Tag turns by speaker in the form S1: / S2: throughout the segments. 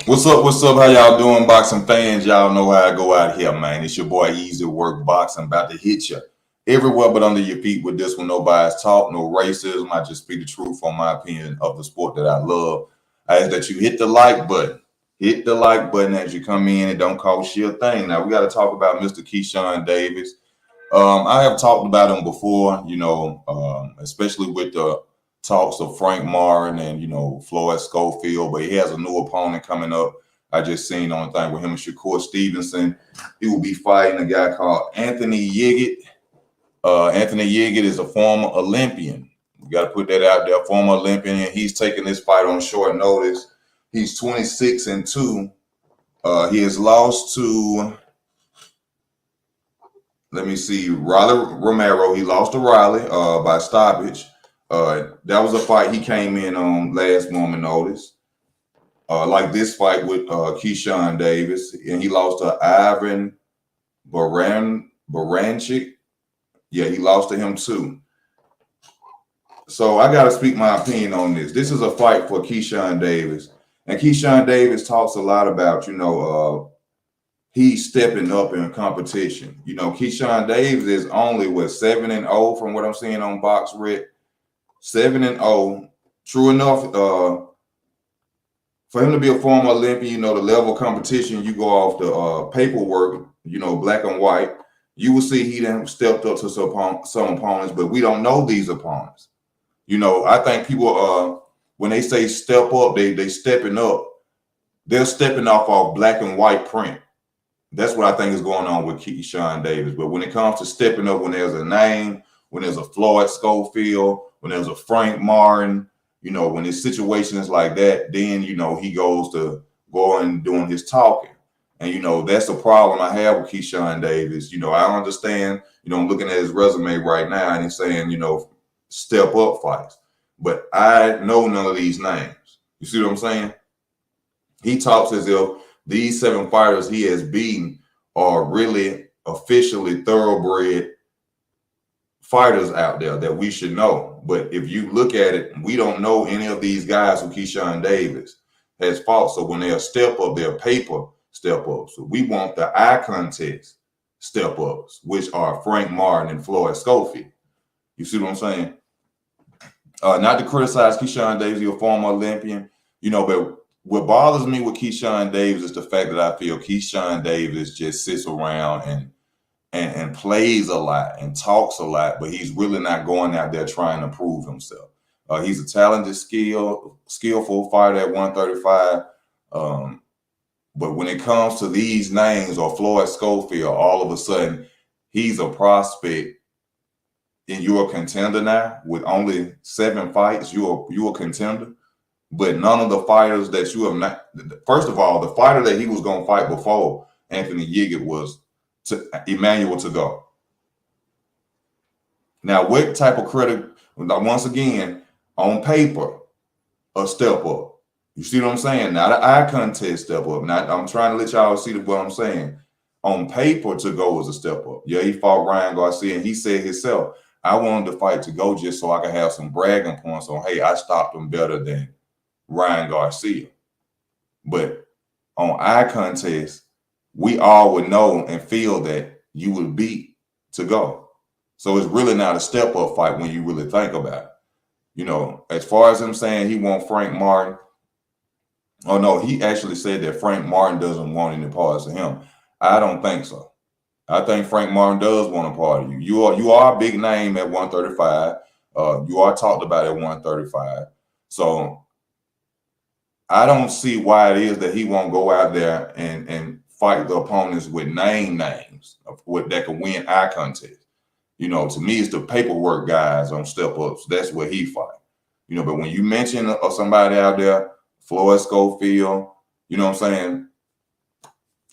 S1: What's up? What's up? How y'all doing, boxing fans? Y'all know how I go out here, man. It's your boy Easy Work Boxing, about to hit you everywhere but under your feet with this one. No bias talk, no racism. I just speak the truth on my opinion of the sport that I love. I ask that you hit the like button. Hit the like button as you come in. It don't cost you a thing. Now we got to talk about Mr. Keyshawn Davis. I have talked about him before, especially with the talks of Frank Martin and Floyd Schofield, but he has a new opponent coming up. I just seen on the thing with him and Shakur Stevenson. He will be fighting a guy called Anthony Yigit. Anthony Yigit is a former Olympian. We got to put that out there, former Olympian. And he's taking this fight on short notice. He's 26-2. He has lost to, let me see, Riley Romero. He lost to Riley by stoppage. That was a fight he came in on last moment notice. Like this fight with Keyshawn Davis, and he lost to Ivan Baranchik. Yeah, he lost to him too. So I got to speak my opinion on this. This is a fight for Keyshawn Davis. And Keyshawn Davis talks a lot about, he's stepping up in competition. Keyshawn Davis is only 7-0 from what I'm seeing on BoxRec. 7-0. True enough, for him to be a former Olympian, the level of competition, you go off the paperwork, black and white, you will see he done stepped up to some opponents, but we don't know these opponents. I think people, when they say step up, they stepping up. They're stepping off black and white print. That's what I think is going on with Keyshawn Davis. But when it comes to stepping up, when there's a name, when there's a Floyd Schofield, when there's a Frank Martin, when his situation is like that, then, he goes to go and doing his talking. And, that's the problem I have with Keyshawn Davis. I understand, I'm looking at his resume right now and he's saying, step up fights. But I know none of these names. You see what I'm saying? He talks as if these 7 fighters he has beaten are really officially thoroughbred fighters out there that we should know. But if you look at it, we don't know any of these guys who Keyshawn Davis has fought. So when they're step up, they're paper step ups. So we want the eye contest step ups, which are Frank Martin and Floyd Schofield. You see what I'm saying? Not to criticize Keyshawn Davis, he's a former Olympian, but what bothers me with Keyshawn Davis is the fact that I feel Keyshawn Davis just sits around and plays a lot and talks a lot, but he's really not going out there trying to prove himself. He's a talented, skillful fighter at 135. But when it comes to these names or Floyd Schofield, all of a sudden he's a prospect and you're a contender now with only 7 fights. You're a contender. But none of the fighters that you have not, first of all, the fighter that he was going to fight before Anthony Yigit was Emmanuel to go. Now, what type of credit, once again, on paper, a step up. You see what I'm saying? Not an eye contest step up. Now, I'm trying to let y'all see what I'm saying. On paper, to go is a step up. Yeah, he fought Ryan Garcia, and he said himself, I wanted to fight to go just so I could have some bragging points on, hey, I stopped him better than Ryan Garcia. But on eye contest, we all would know and feel that you would beat to go. So it's really not a step up fight when you really think about it. As far as him saying he want Frank Martin, oh no, he actually said that Frank Martin doesn't want any parts of him. I don't think so. I think Frank Martin does want a part of you. You are a big name at 135. You are talked about at 135. So I don't see why it is that he won't go out there and fight the opponents with names of what that can win eye contest. To me, it's the paperwork guys on step ups. That's where he fight. But when you mention somebody out there, Floyd Schofield, you know what I'm saying?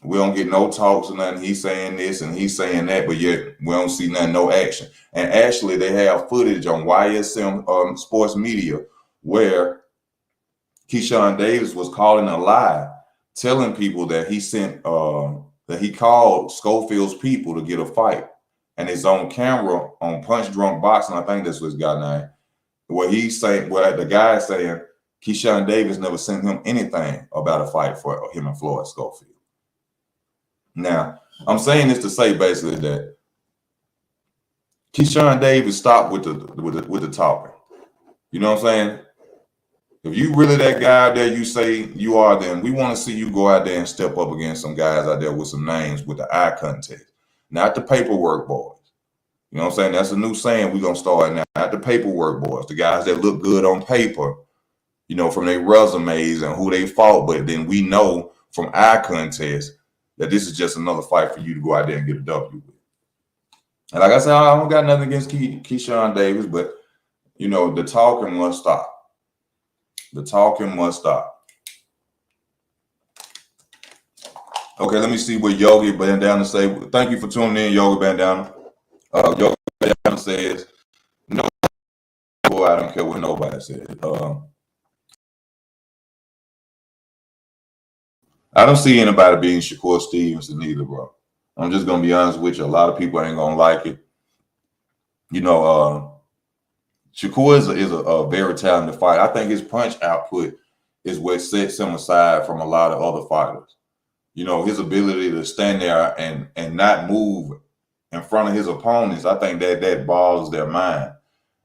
S1: We don't get no talks or nothing. He's saying this and he's saying that, but yet we don't see nothing, no action. And actually, they have footage on YSM Sports Media where Keyshawn Davis was calling a lie, telling people that he sent that he called Schofield's people to get a fight, and it's on camera on Punch Drunk Boxing. I think that's what his guy name. Where he's saying, well, the guy is saying Keyshawn Davis never sent him anything about a fight for him and Floyd Schofield. Now, I'm saying this to say basically that Keyshawn Davis stopped with the talking. You know what I'm saying? If you really that guy out there you say you are, then we want to see you go out there and step up against some guys out there with some names with the eye contest, not the paperwork boys. You know what I'm saying? That's a new saying we're going to start now. Not the paperwork boys, the guys that look good on paper, you know, from their resumes and who they fought. But then we know from eye contest that this is just another fight for you to go out there and get a W with. And like I said, I don't got nothing against Keyshawn Davis, but, you know, the talking must stop. The talking must stop. Okay, let me see what Yogi Bandana say. Thank you for tuning in, Yogi Bandana. Yogi Bandana says, no, boy, I don't care what nobody says. I don't see anybody being Shakur Stevenson either, bro. I'm just going to be honest with you. A lot of people ain't going to like it. You know, Shakur is a very talented fighter. I think his punch output is what sets him aside from a lot of other fighters. You know, his ability to stand there and not move in front of his opponents, I think that boggles their mind.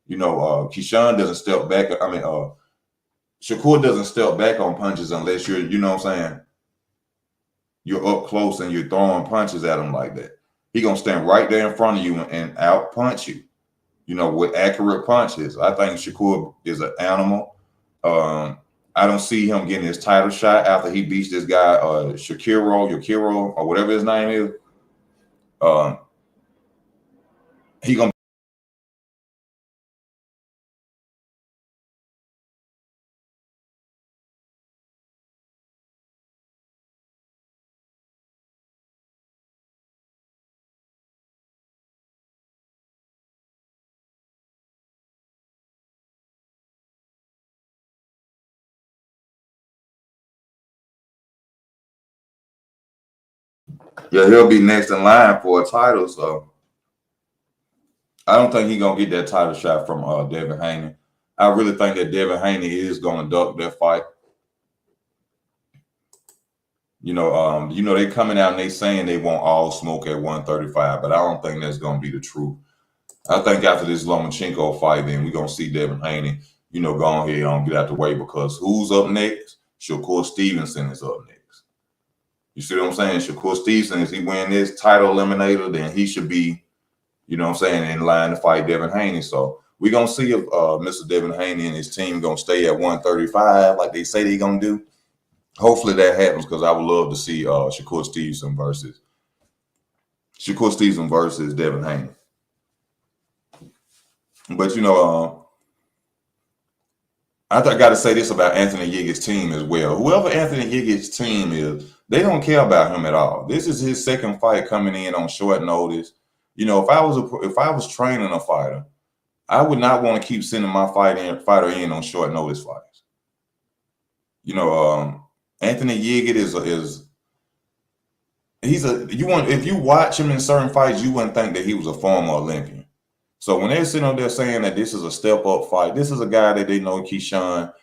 S1: You know, Keyshawn doesn't step back. I mean, Shakur doesn't step back on punches unless you're, you know what I'm saying, you're up close and you're throwing punches at him like that. He gonna stand right there in front of you and out punch you, you know, with accurate punches. I think Shakur is an animal. I don't see him getting his title shot after he beats this guy, Yukiro, or whatever his name is. He gonna he'll be next in line for a title. So I don't think he's gonna get that title shot from Devin Haney. I really think that Devin Haney is gonna duck that fight. You know, they coming out and they saying they want all smoke at 135, but I don't think that's gonna be the truth. I think after this Lomachenko fight, then we're gonna see Devin Haney, you know, go ahead and get out the way, because who's up next? Shakur Stevenson is up next. You see what I'm saying? Shakur Stevenson, if he win this title eliminator, then he should be, you know what I'm saying, in line to fight Devin Haney. So we're going to see if Mr. Devin Haney and his team going to stay at 135 like they say they're going to do. Hopefully that happens, because I would love to see Shakur Stevenson versus Devin Haney. But, you know, I got to say this about Anthony Yigit's team as well. Whoever Anthony Yigit's team is, they don't care about him at all. This is his second fight coming in on short notice. You know, if I was training a fighter, I would not want to keep sending my fighter in on short notice fights. You know, Anthony Yigit if you watch him in certain fights, you wouldn't think that he was a former Olympian. So when they're sitting up there saying that this is a step up fight, this is a guy that they know Keyshawn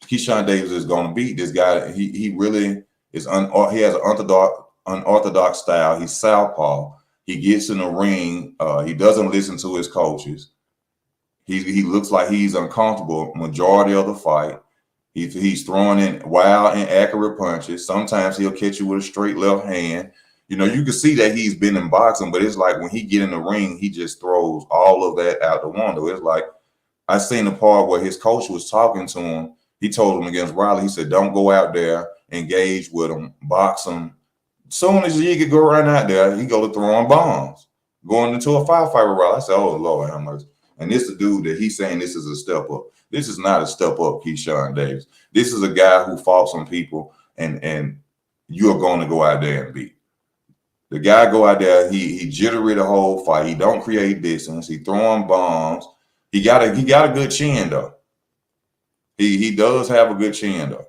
S1: Davis is going to beat. This guy, he really is he has an unorthodox style. He's southpaw. He gets in the ring. He doesn't listen to his coaches. He looks like he's uncomfortable majority of the fight. He's throwing in wild and accurate punches. Sometimes he'll catch you with a straight left hand. You know, you can see that he's been in boxing, but it's like when he get in the ring, he just throws all of that out the window. It's like I seen the part where his coach was talking to him. He told him against Riley, he said, don't go out there, engage with him, box him. Soon as you could go right out there, he go to throwing bombs, going into a firefight with Riley. I said, oh, Lord, how much? And this is the dude that he's saying this is a step up. This is not a step up, Keyshawn Davis. This is a guy who fought some people, and you're going to go out there and beat. The guy go out there, he jittery the whole fight. He don't create distance. He throwing bombs. He got a good chin though. He does have a good chin though.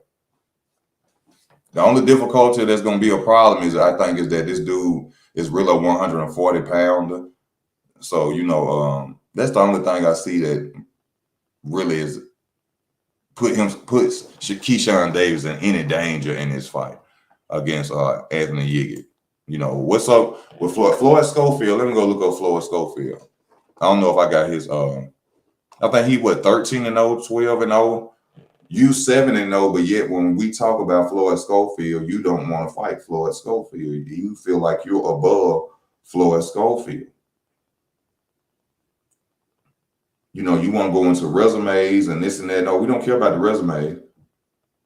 S1: The only difficulty that's going to be a problem is that this dude is really a 140 pounder. So, you know, that's the only thing I see that really is puts Keyshawn Davis in any danger in this fight against Anthony Yigit. You know, what's up with Floyd Schofield? Let me go look up Floyd Schofield. I don't know if I got his I think he 13-0, 12-0. You 7-0, but yet when we talk about Floyd Schofield, you don't want to fight Floyd Schofield. You feel like you're above Floyd Schofield. You know, you want to go into resumes and this and that. No, we don't care about the resume.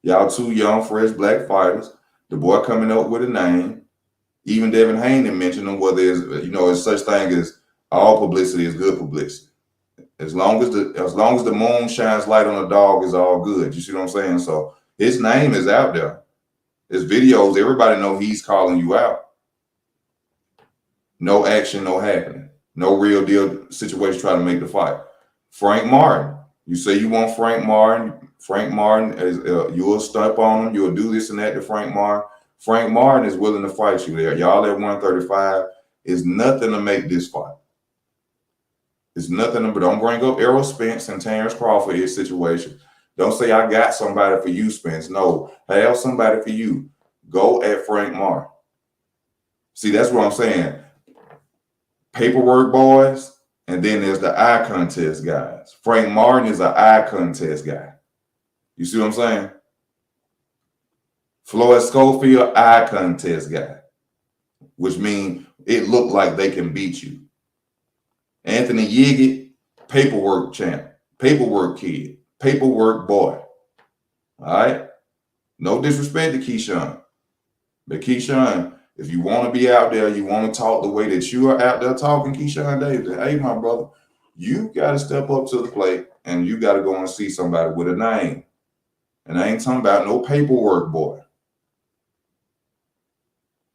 S1: Y'all two young, fresh black fighters. The boy coming up with a name. Even Devin Haney mentioned him, whether it's such thing as all publicity is good publicity. As long as the moon shines light on a dog, is all good. You see what I'm saying? So his name is out there. His videos, everybody know he's calling you out. No action, no happening. No real deal situation trying to make the fight. Frank Martin. You say you want Frank Martin. Frank Martin, you'll stump on him. You'll do this and that to Frank Martin. Frank Martin is willing to fight you there. Y'all at 135 is nothing to make this fight. It's nothing, but don't bring up Errol Spence and Terrence Crawford in this situation. Don't say, I got somebody for you, Spence. No, have somebody for you. Go at Frank Martin. See, that's what I'm saying. Paperwork boys, and then there's the eye contest guys. Frank Martin is an eye contest guy. You see what I'm saying? Floyd Schofield, eye contest guy, which means it looked like they can beat you. Anthony Yigit, paperwork champ, paperwork kid, paperwork boy. All right? No disrespect to Keyshawn. But Keyshawn, if you want to be out there, you want to talk the way that you are out there talking, Keyshawn Davis, hey, my brother, you got to step up to the plate and you got to go and see somebody with a name. And I ain't talking about no paperwork boy.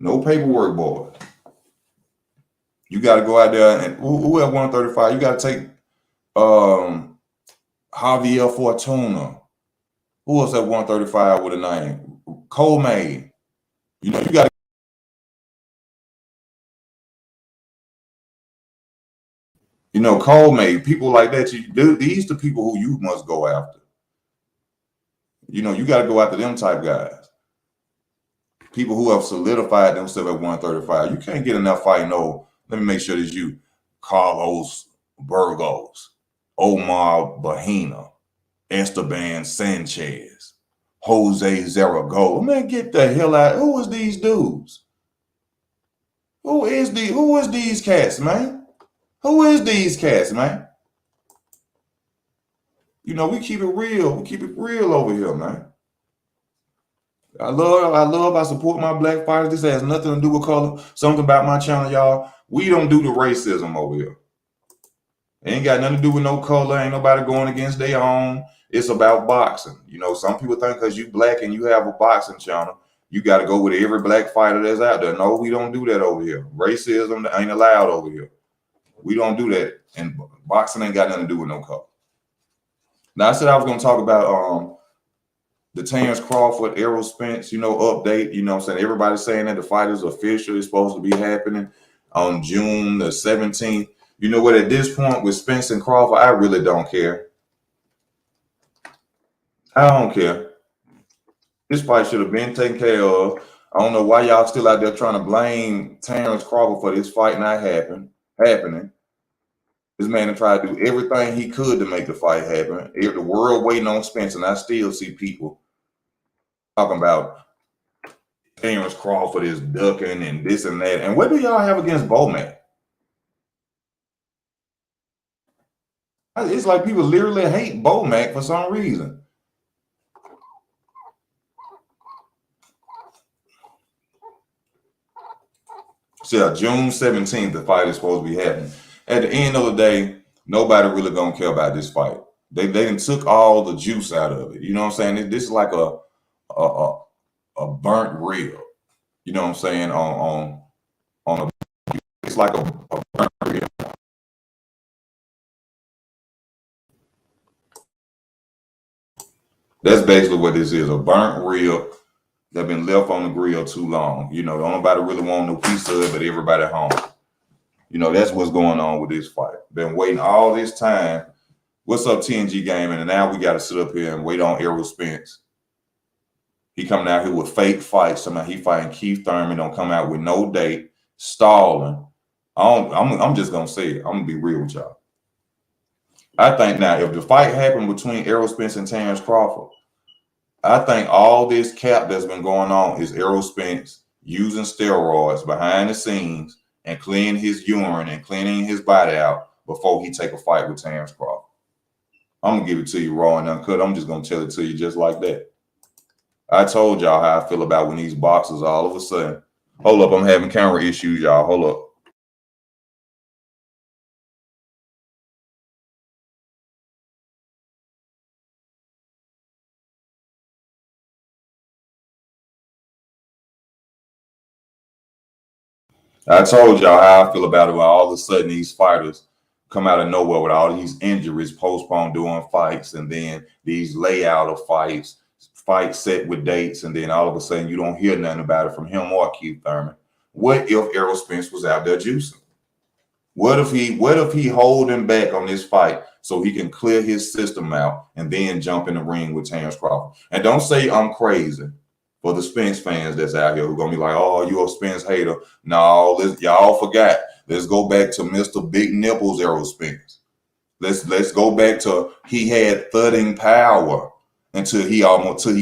S1: No paperwork boy. You got to go out there and who at 135? You got to take Javier Fortuna. Who else at 135 with a name? Coleman. You know, you got to. You know, Coleman, people like that. These the people who you must go after. You know, you got to go after them type guys. People who have solidified themselves at 135. You can't get enough fight. No. Let me make sure that you, Carlos Burgos, Omar Bahina, Esteban Sanchez, Jose Zaragoza. Man, get the hell out. Who is these dudes? Who is these cats, man? Who is these cats, man? You know, we keep it real. We keep it real over here, man. I support my black fighters. This has nothing to do with color. Something about my channel, y'all. We don't do the racism over here. It ain't got nothing to do with no color. Ain't nobody going against their own. It's about boxing. You know, some people think because you black and you have a boxing channel, you got to go with every black fighter that's out there. No, we don't do that over here. Racism ain't allowed over here. We don't do that. And boxing ain't got nothing to do with no color. Now, I said I was going to talk about the Terrence Crawford, Errol Spence, update. You know what I'm saying? Everybody's saying that the fight is official. It's supposed to be happening on June the 17th. You know what? At this point with Spence and Crawford, I really don't care. I don't care. This fight should have been taken care of. I don't know why y'all still out there trying to blame Terrence Crawford for this fight not happening. This man had tried to do everything he could to make the fight happen. The world waiting on Spence, and I still see people talking about Terrence Crawford is ducking and this and that. And what do y'all have against Bomac? It's like people literally hate Bomac for some reason. So June 17th, the fight is supposed to be happening. At the end of the day, nobody really gonna care about this fight. They done took all the juice out of it. You know what I'm saying? This is like a burnt rib. You know what I'm saying? On a, it's like a burnt rib. That's basically what this is, a burnt rib that been left on the grill too long. You know, don't nobody really want no piece of it, but everybody home. You know, that's what's going on with this fight. Been waiting all this time What's up, TNG Gaming? And now we got to sit up here and wait on Errol Spence. He coming out here with fake fights. Somehow he fighting Keith Thurman. Don't come out with no date, stalling. I'm just gonna say it. I'm gonna be real with y'all. I think now, if the fight happened between Errol Spence and Terrence Crawford, I think all this cap that's been going on is Errol Spence using steroids behind the scenes and cleaning his urine and cleaning his body out before he take a fight with Terrence Crawford. I'm gonna give it to you raw and uncut. I'm just gonna tell it to you just like that. I told y'all how I feel about when these boxers all of a sudden. Hold up, I'm having camera issues, y'all. Hold up. I told y'all how I feel about it when all of a sudden these fighters come out of nowhere with all these injuries, postpone doing fights, and then these layout of fights set with dates, and then all of a sudden you don't hear nothing about it from him or Keith Thurman. What if Errol Spence was out there juicing? What if he holding back on this fight so he can clear his system out and then jump in the ring with Terrence Crawford? And don't say I'm crazy for the Spence fans that's out here who gonna be like, oh, you a Spence hater. No, y'all forgot. Let's go back to Mr. Big Nipples Errol Spence. Let's go back to he had thudding power until he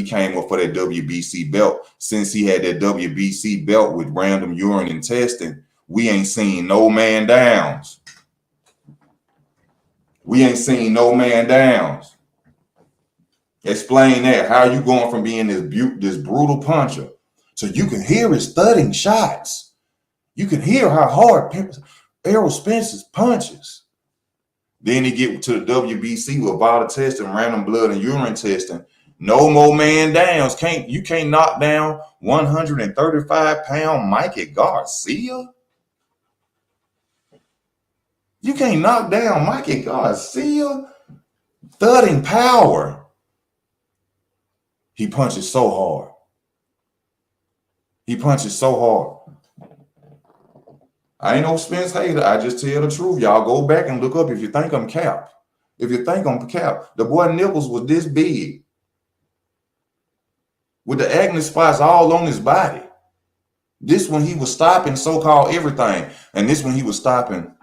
S1: came up for that WBC belt. Since he had that WBC belt with random urine and testing, we ain't seen no man downs. We ain't seen no man downs. Explain that. How you going from being this brutal puncher so you can hear his thudding shots? You can hear how hard Errol Spence's punches. Then he get to the WBC with vital testing, random blood and urine testing. No more man downs. You can't knock down 135-pound Mikey Garcia. You can't knock down Mikey Garcia. Thudding power. He punches so hard. He punches so hard. I ain't no Spence hater. I just tell the truth. Y'all go back and look up if you think I'm cap. If you think I'm cap, the boy nipples was this big with the acne spots all on his body. This one he was stopping so-called everything. And this one he was stopping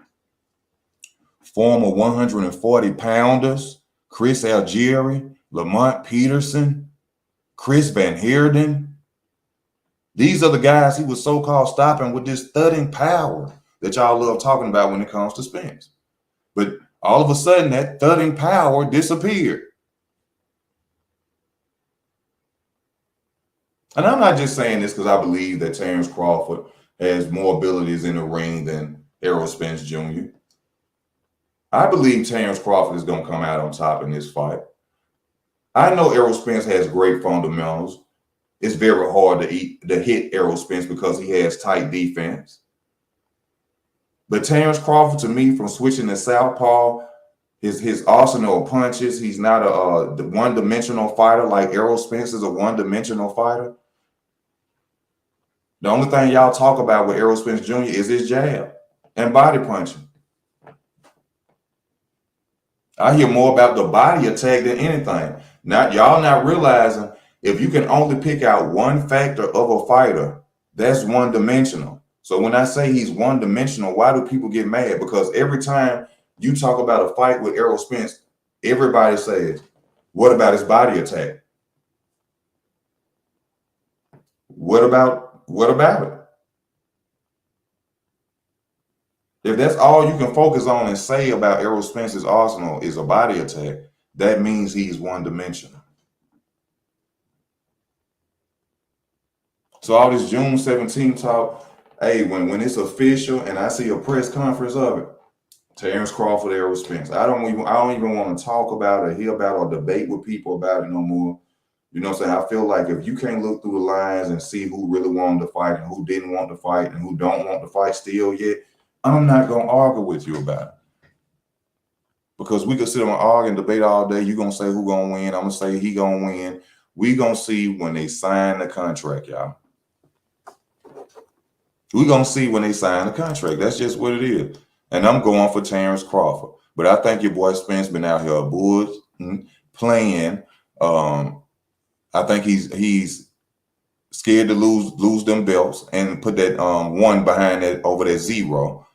S1: former 140-pounders, Chris Algieri, Lamont Peterson, Chris Van Heerden. These are the guys he was so-called stopping with this thudding power that y'all love talking about when it comes to Spence. But all of a sudden, that thudding power disappeared. And I'm not just saying this because I believe that Terrence Crawford has more abilities in the ring than Errol Spence Jr. I believe Terrence Crawford is going to come out on top in this fight. I know Errol Spence has great fundamentals. It's very hard to hit Errol Spence because he has tight defense. But Terrence Crawford, to me, from switching to southpaw, his arsenal of punches, he's not a one-dimensional fighter like Errol Spence is a one-dimensional fighter. The only thing y'all talk about with Errol Spence Jr. is his jab and body punching. I hear more about the body attack than anything. Y'all not realizing if you can only pick out one factor of a fighter, that's one-dimensional. So when I say he's one-dimensional, why do people get mad? Because every time you talk about a fight with Errol Spence, everybody says, what about his body attack? What about it? If that's all you can focus on and say about Errol Spence's arsenal is a body attack, that means he's one-dimensional. So all this June 17th talk, hey, when it's official and I see a press conference of it, Terrence Crawford, Errol Spence, I don't even want to talk about it, hear about it, or debate with people about it no more. You know what I'm saying? I feel like if you can't look through the lines and see who really wanted to fight and who didn't want to fight and who don't want to fight still yet, I'm not going to argue with you about it. Because we could sit and argue and debate all day. You're going to say who going to win. I'm going to say he going to win. We going to see when they sign the contract, y'all. We're going to see when they sign the contract. That's just what it is. And I'm going for Terrence Crawford But I think your boy Spence been out here bull playing. I think he's scared to lose them belts and put that one behind that over that zero.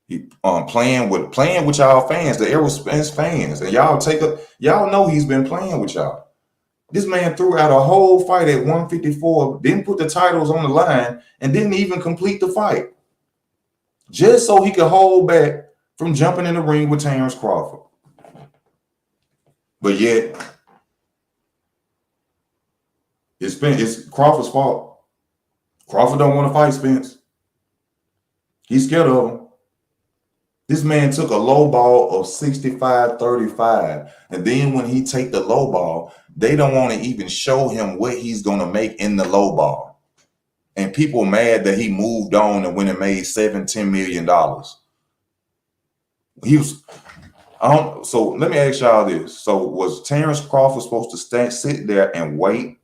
S1: He playing with y'all fans, the Errol Spence fans, and y'all know he's been playing with y'all. This man threw out a whole fight at 154, didn't put the titles on the line, and didn't even complete the fight, just so he could hold back from jumping in the ring with Terrence Crawford. But yet, it's Crawford's fault. Crawford don't want to fight Spence. He's scared of him. This man took a low ball of 65-35. And then when he take the low ball, they don't want to even show him what he's going to make in the low ball. And people mad that he moved on and went and made $7-10 million. So let me ask y'all this. So was Terrence Crawford supposed to sit there and wait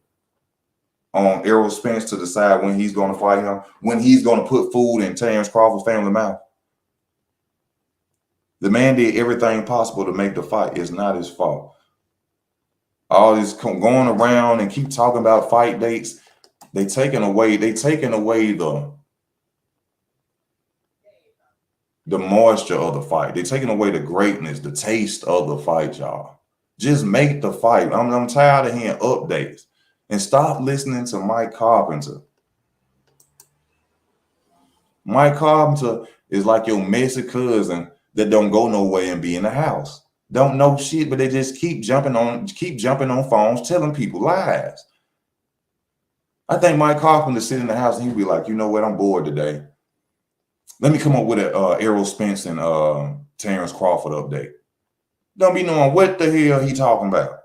S1: on Errol Spence to decide when he's going to fight him, when he's going to put food in Terrence Crawford's family mouth? The man did everything possible to make the fight. It's not his fault. All this going around and keep talking about fight dates, they taking away the moisture of the fight. They're taking away the greatness, the taste of the fight, y'all. Just make the fight. I'm tired of hearing updates. And stop listening to Mike Carpenter. Mike Carpenter is like your messy cousin that don't go nowhere and be in the house. Don't know shit, but they just keep jumping on phones telling people lies. I think Mike Carpenter sit in the house and he'd be like, you know what, I'm bored today. Let me come up with an Errol Spence and Terrence Crawford update. Don't be knowing what the hell he talking about.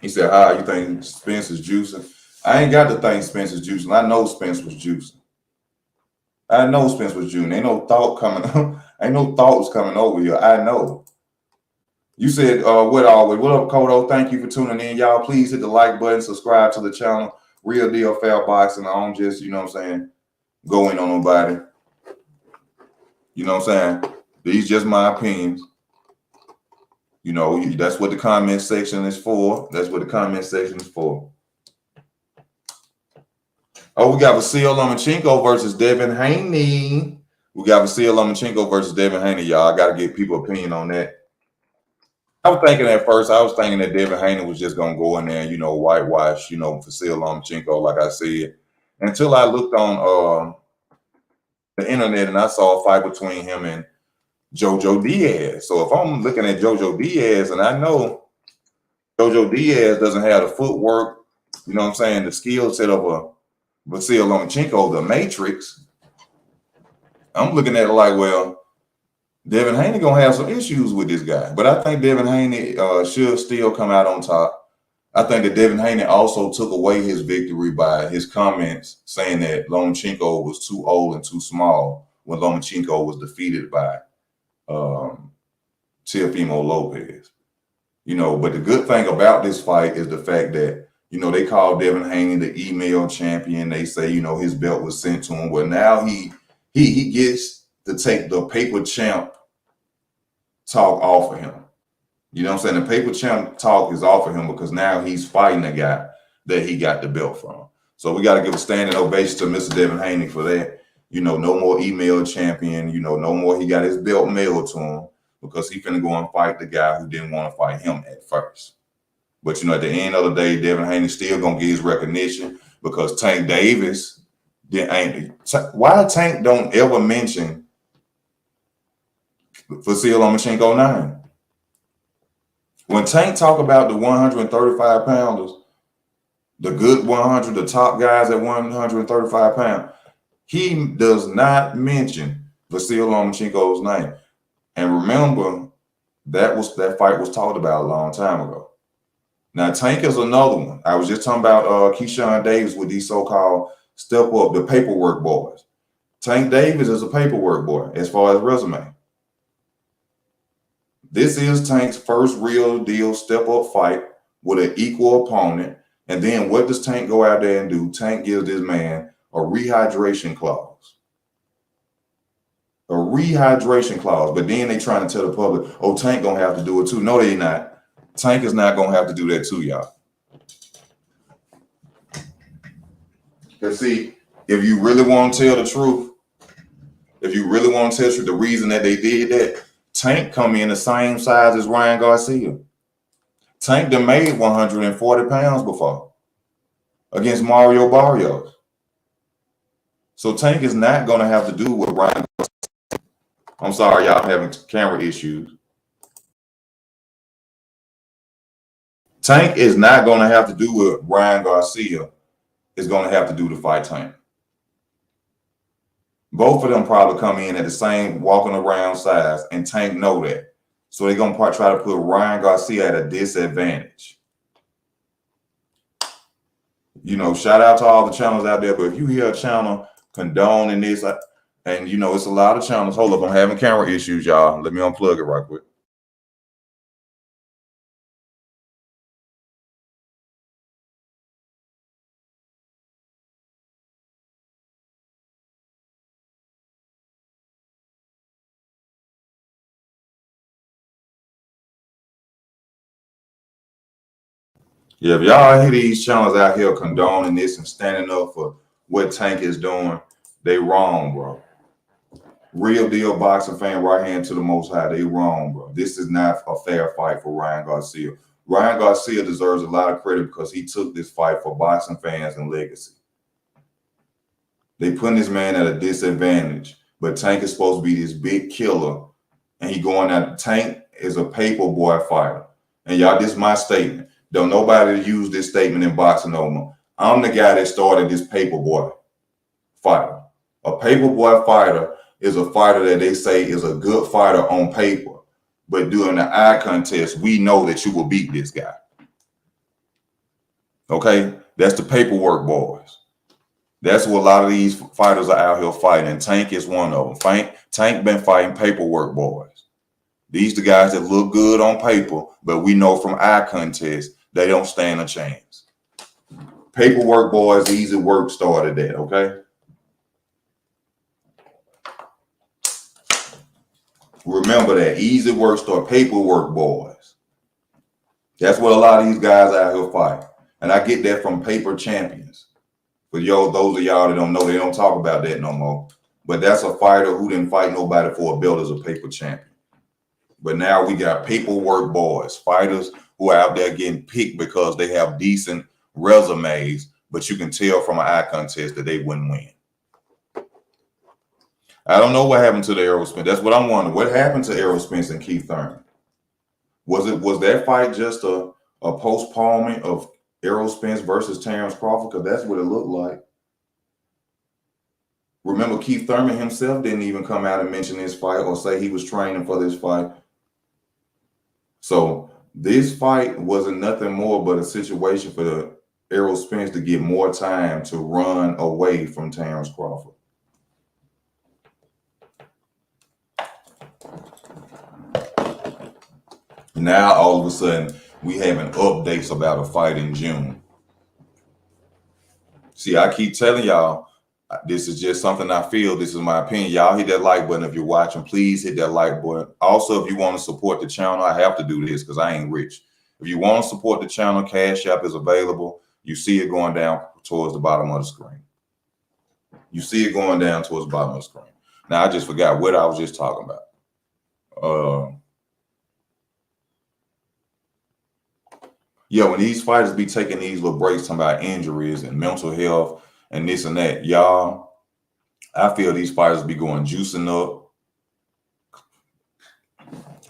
S1: He said, you think Spence is juicing? I ain't got to think Spence is juicing. I know Spence was juicing. Ain't no thought coming up. Ain't no thoughts coming over here. I know. You said, what up, Kodo? Thank you for tuning in. Y'all, please hit the like button, subscribe to the channel. Real deal, fair boxing. I don't just, you know what I'm saying, go in on nobody. You know what I'm saying? These just my opinions. You know, that's what the comment section is for. Oh, we got Vasil Lomachenko versus Devin Haney. Y'all. I got to get people's opinion on that. I was thinking at first, that Devin Haney was just going to go in there and, whitewash, Vasil Lomachenko, like I said. Until I looked on the internet and I saw a fight between him and Jojo Diaz. So if I'm looking at Jojo Diaz and I know Jojo Diaz doesn't have the footwork, the skill set of a Vasil Lomachenko, the Matrix, I'm looking at it like, well, Devin Haney gonna have some issues with this guy. But I think Devin Haney should still come out on top. I think that Devin Haney also took away his victory by his comments saying that Lomachenko was too old and too small when Lomachenko was defeated by Teofimo Lopez. But the good thing about this fight is the fact that, they call Devin Haney the email champion. They say, his belt was sent to him. Well, now he gets to take the paper champ talk off of him. You know what I'm saying? The paper champ talk is off of him because now he's fighting a guy that he got the belt from. So we got to give a standing ovation to Mr. Devin Haney for that. No more email champion. No more he got his belt mailed to him because he finna go and fight the guy who didn't want to fight him at first. But, at the end of the day, Devin Haney still going to get his recognition because Tank Davis why Tank don't ever mention Vasil Lomachenko 9? When Tank talk about the 135 pounders, the good 100, the top guys at 135 pounds, he does not mention Vasil Lomachenko's name. And remember, that fight was talked about a long time ago. Now, Tank is another one. I was just talking about Keyshawn Davis with these so-called step up, the paperwork boys. Tank Davis is a paperwork boy as far as resume. This is Tank's first real deal step up fight with an equal opponent. And then what does Tank go out there and do? Tank gives this man a rehydration clause. A rehydration clause. But then they trying to tell the public, oh, Tank gonna have to do it too. No, they not. Tank is not gonna have to do that too, y'all. Because see, if you really want to tell the truth, the reason that they did that, Tank come in the same size as Ryan Garcia. Tank done made 140 pounds before against Mario Barrios. So Tank is not going to have to do what Ryan. I'm sorry, y'all, I'm having camera issues. Tank is not going to have to do what Ryan Garcia is going to have to do to fight Tank. Both of them probably come in at the same walking around size, and Tank know that. So they're going to try to put Ryan Garcia at a disadvantage. You know, shout out to all the channels out there, but if you hear a channel condoning this, and you know, it's a lot of channels. Hold up, I'm having camera issues, y'all. Let me unplug it right quick. Yeah, if y'all hear these channels out here condoning this and standing up for what Tank is doing, they wrong, bro. Real deal boxing fan, right hand to the Most High, they wrong, bro. This is not a fair fight for Ryan Garcia. Ryan Garcia deserves a lot of credit because he took this fight for boxing fans and legacy. They putting this man at a disadvantage, but Tank is supposed to be this big killer, and he going out. Tank is a paper boy fighter. And y'all, this is my statement. Don't nobody use this statement in boxing no more. I'm the guy that started this paperboy fighter. A paperboy fighter is a fighter that they say is a good fighter on paper, but during the eye contest, we know that you will beat this guy. Okay, that's the paperwork boys. That's what a lot of these fighters are out here fighting, and Tank is one of them. Tank been fighting paperwork boys. These the guys that look good on paper, but we know from eye contest they don't stand a chance. Paperwork boys, easy work started that, okay? Remember that. Easy work started paperwork boys. That's what a lot of these guys out here fight. And I get that from paper champions. For those of y'all that don't know, they don't talk about that no more. But that's a fighter who didn't fight nobody for a belt as a paper champion. But now we got paperwork boys, fighters who are out there getting picked because they have decent resumes, but you can tell from an eye contest that they wouldn't win. I don't know what happened to the Errol Spence. That's what I'm wondering. What happened to Errol Spence and Keith Thurman? Was that fight just a postponement of Errol Spence versus Terrence Crawford? Because that's what it looked like. Remember, Keith Thurman himself didn't even come out and mention this fight or say he was training for this fight. So this fight wasn't nothing more but a situation for Errol Spence to get more time to run away from Terrence Crawford. Now, all of a sudden, we having updates about a fight in June. See, I keep telling y'all, this is just something I feel. This is my opinion. Y'all hit that like button if you're watching. Please hit that like button. Also, if you want to support the channel, I have to do this because I ain't rich. If you want to support the channel, Cash App is available. You see it going down towards the bottom of the screen. You see it going down towards the bottom of the screen. Now, I just forgot what I was just talking about. Yeah, when these fighters be taking these little breaks, talking about injuries and mental health and this and that, y'all, I feel these fighters be going juicing up,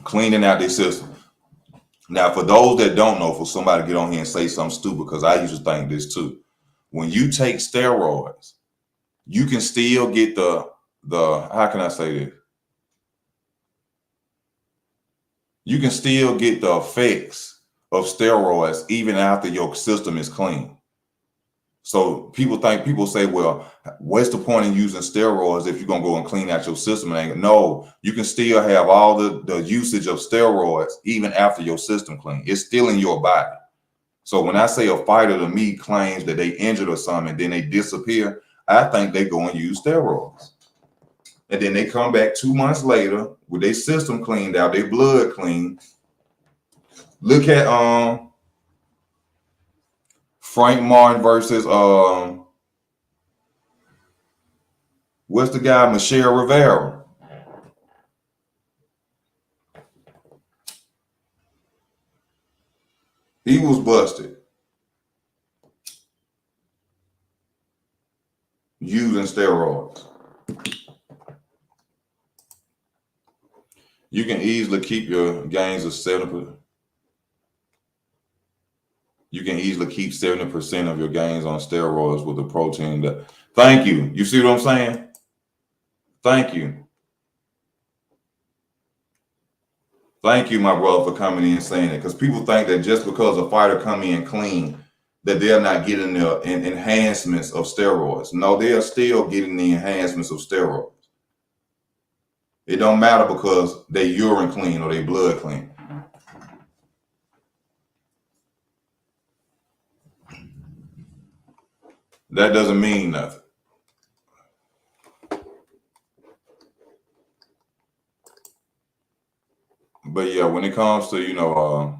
S1: cleaning out their system. Now, for those that don't know, for somebody to get on here and say something stupid, because I used to think this too. When you take steroids, you can still get the how can I say this? You can still get the effects of steroids even after your system is clean. So people say, well, what's the point in using steroids if you're gonna go and clean out your system? And no, you can still have all the usage of steroids even after your system clean. It's still in your body. So when I say a fighter to me claims that they injured or something and then they disappear, I think they go and use steroids. and then they come back 2 months later with their system cleaned out, their blood clean. Look at Frank Martin versus what's the guy, Michelle Rivera. He was busted using steroids. You can easily keep your gains of 70%. You can easily keep 70% of your gains on steroids with the protein. Thank you. You see what I'm saying? Thank you. Thank you, my brother, for coming in and saying it. Because people think that just because a fighter come in clean, that they're not getting the enhancements of steroids. No, they are still getting the enhancements of steroids. It don't matter because they urine clean or they blood clean. That doesn't mean nothing. But yeah, when it comes to,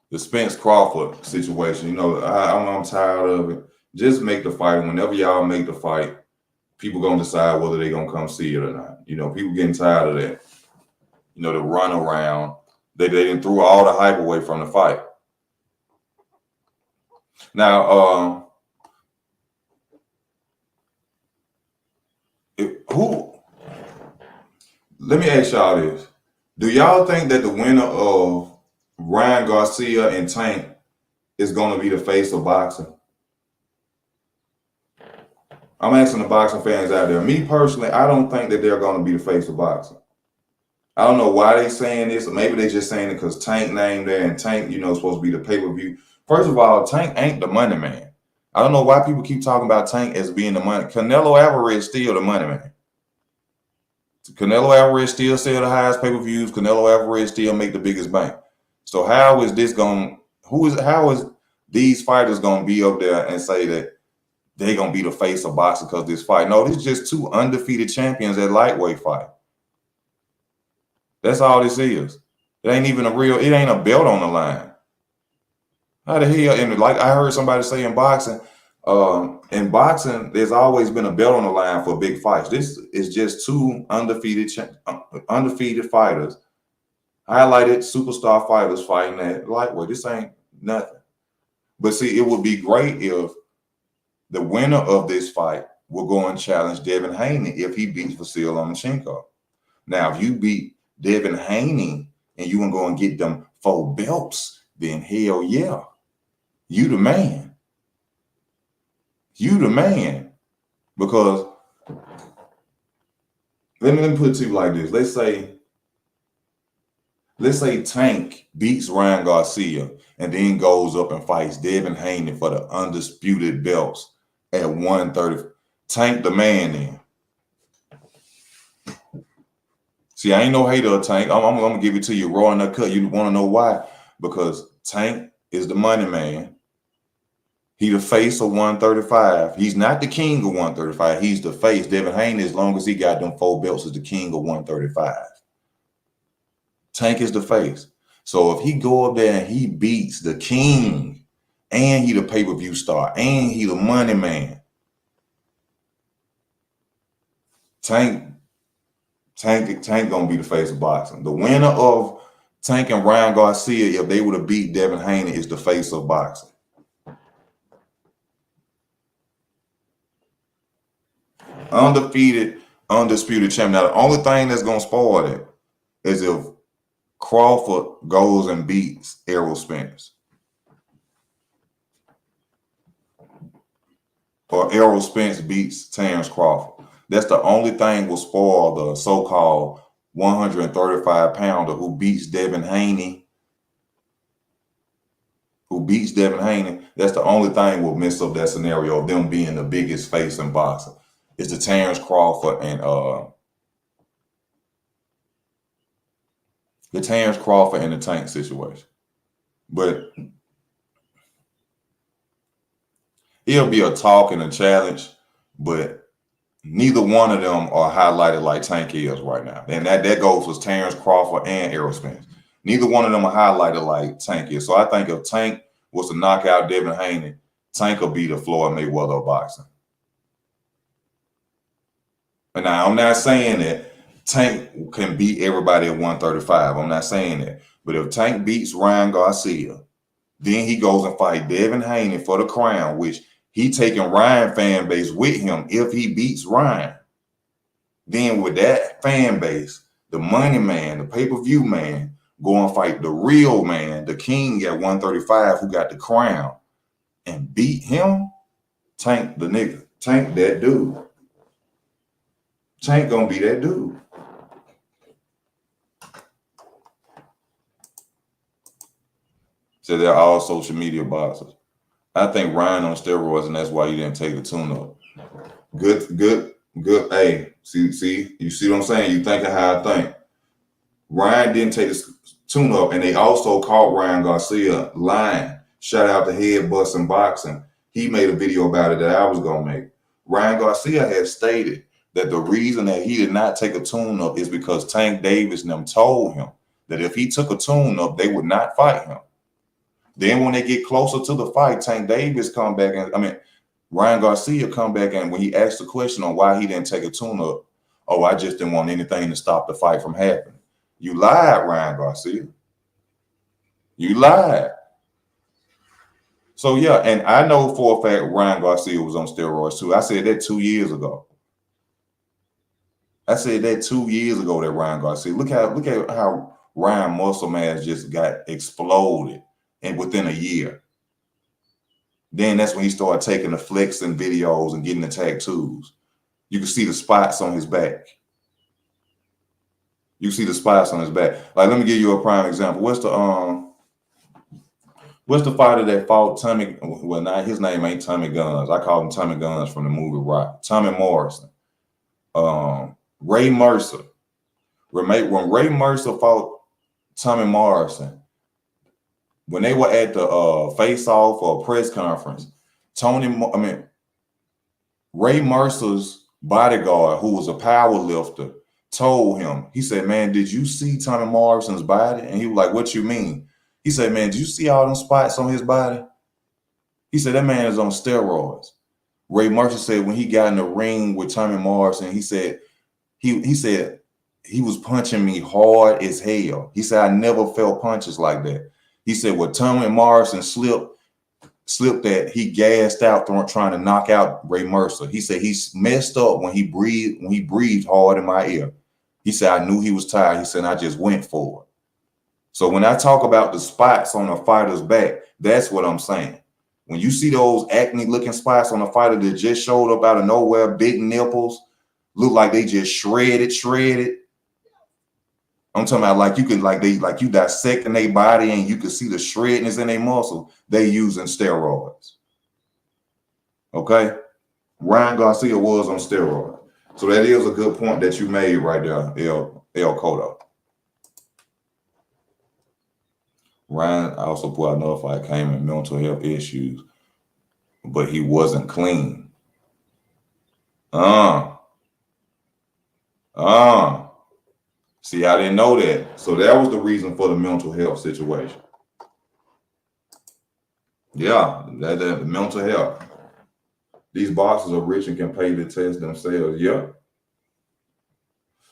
S1: the Spence Crawford situation, I'm tired of it. Just make the fight. Whenever y'all make the fight, people gonna decide whether they're gonna come see it or not. People getting tired of that. The run around. They didn't threw all the hype away from the fight. Now, let me ask y'all this. Do y'all think that the winner of Ryan Garcia and Tank is going to be the face of boxing? I'm asking the boxing fans out there. Me personally, I don't think that they're going to be the face of boxing. I don't know why they're saying this, or maybe they're just saying it because Tank named there, and Tank, supposed to be the pay-per-view. First of all, Tank ain't the money man. I don't know why people keep talking about Tank as being the money. Canelo Alvarez is still the money man. Canelo Alvarez still sell the highest pay-per-views. Canelo Alvarez still make the biggest bank. So how is this going? How is these fighters going to be up there and say that they're going to be the face of boxing because this fight? No, this is just two undefeated champions at lightweight fight. That's all this is. It ain't even it ain't a belt on the line. How the hell? And like I heard somebody say in boxing, there's always been a belt on the line for big fights. This is just two undefeated fighters, highlighted superstar fighters fighting at lightweight. This ain't nothing. But see, it would be great if the winner of this fight will go and challenge Devin Haney if he beats Vasyl Lomachenko. Now, if you beat Devin Haney and you want to go and get them 4 belts, then hell yeah, you the man. You the man. Because let me put it to you like this. Let's say Tank beats Ryan Garcia and then goes up and fights Devin Haney for the undisputed belts at 130. Tank the man then. See, I ain't no hater of Tank. I'm going to give it to you raw and uncut. You want to know why? Because Tank is the money man. He the face of 135. He's not the king of 135. He's the face. Devin Haney, as long as he got them 4 belts, is the king of 135. Tank is the face. So if he go up there and he beats the king, and he the pay-per-view star, and he the money man, Tank gonna be the face of boxing. The winner of Tank and Ryan Garcia, if they would have beat Devin Haney, is the face of boxing. Undefeated, undisputed champion. Now, the only thing that's gonna spoil it is if Crawford goes and beats Errol Spence, or Errol Spence beats Terrence Crawford. That's the only thing will spoil the so-called 135-pounder who beats Devin Haney. That's the only thing will mess up that scenario of them being the biggest face in boxing. It's the Terrence Crawford and the Tank situation. But it'll be a talk and a challenge, but Neither one of them are highlighted like Tank is right now. And that goes for Terrence Crawford and Errol Spence. Neither one of them are highlighted like Tank is. So I think if Tank was to knock out Devin Haney, Tank will be the Floyd Mayweather of boxing. And now I'm not saying that Tank can beat everybody at 135. I'm not saying that. But if Tank beats Ryan Garcia, then he goes and fight Devin Haney for the crown, which he taking Ryan fan base with him if he beats Ryan. Then with that fan base, the money man, the pay-per-view man, go and fight the real man, the king at 135 who got the crown, and beat him, Tank the nigga. Tank that dude. Tank gonna be that dude. So they're all social media boxers. I think Ryan on steroids, and that's why he didn't take the tune-up. Good. Hey, see, you see what I'm saying? You thinking how I think. Ryan didn't take the tune-up, and they also caught Ryan Garcia lying. Shout out to Head Busting Boxing. He made a video about it that I was gonna make. Ryan Garcia had stated that the reason that he did not take a tune-up is because Tank Davis and them told him that if he took a tune-up, they would not fight him. Then when they get closer to the fight, Tank Davis come back and Ryan Garcia come back and when he asked the question on why he didn't take a tune-up, oh, I just didn't want anything to stop the fight from happening. You lied, Ryan Garcia. You lied. So yeah, and I know for a fact Ryan Garcia was on steroids too. I said that 2 years ago. That Ryan Garcia. Look at how Ryan muscle mass just got exploded and within a year. Then that's when he started taking the flexing videos and getting the tattoos. You can see the spots on his back. Like, let me give you a prime example. What's the fighter that fought Tommy? Well, now his name ain't Tommy Guns. I call him Tommy Guns from the movie Rock. Tommy Morrison. Ray Mercer. When Ray Mercer fought Tommy Morrison, when they were at the face-off or press conference, Ray Mercer's bodyguard, who was a power lifter, told him, he said, man, did you see Tommy Morrison's body? And he was like, what you mean? He said, man, did you see all them spots on his body? He said, that man is on steroids. Ray Mercer said when he got in the ring with Tommy Morrison, he said he was punching me hard as hell. He said, I never felt punches like that. He said, when Tommy Morrison slipped that, he gassed out trying to knock out Ray Mercer. He said he messed up when he breathed hard in my ear. He said, I knew he was tired. He said, I just went for it. So when I talk about the spots on a fighter's back, that's what I'm saying. When you see those acne-looking spots on a fighter that just showed up out of nowhere, big nipples, look like they just shredded. I'm talking about like you dissecting their body and you can see the shredness in their muscle. They using steroids. Okay, Ryan Garcia was on steroids, so that is a good point that you made right there, El Cotto. Ryan also put out another fight, came in mental health issues, but he wasn't clean. See, I didn't know that. So that was the reason for the mental health situation. Yeah, that mental health. These boxers are rich and can pay to test themselves. Yeah.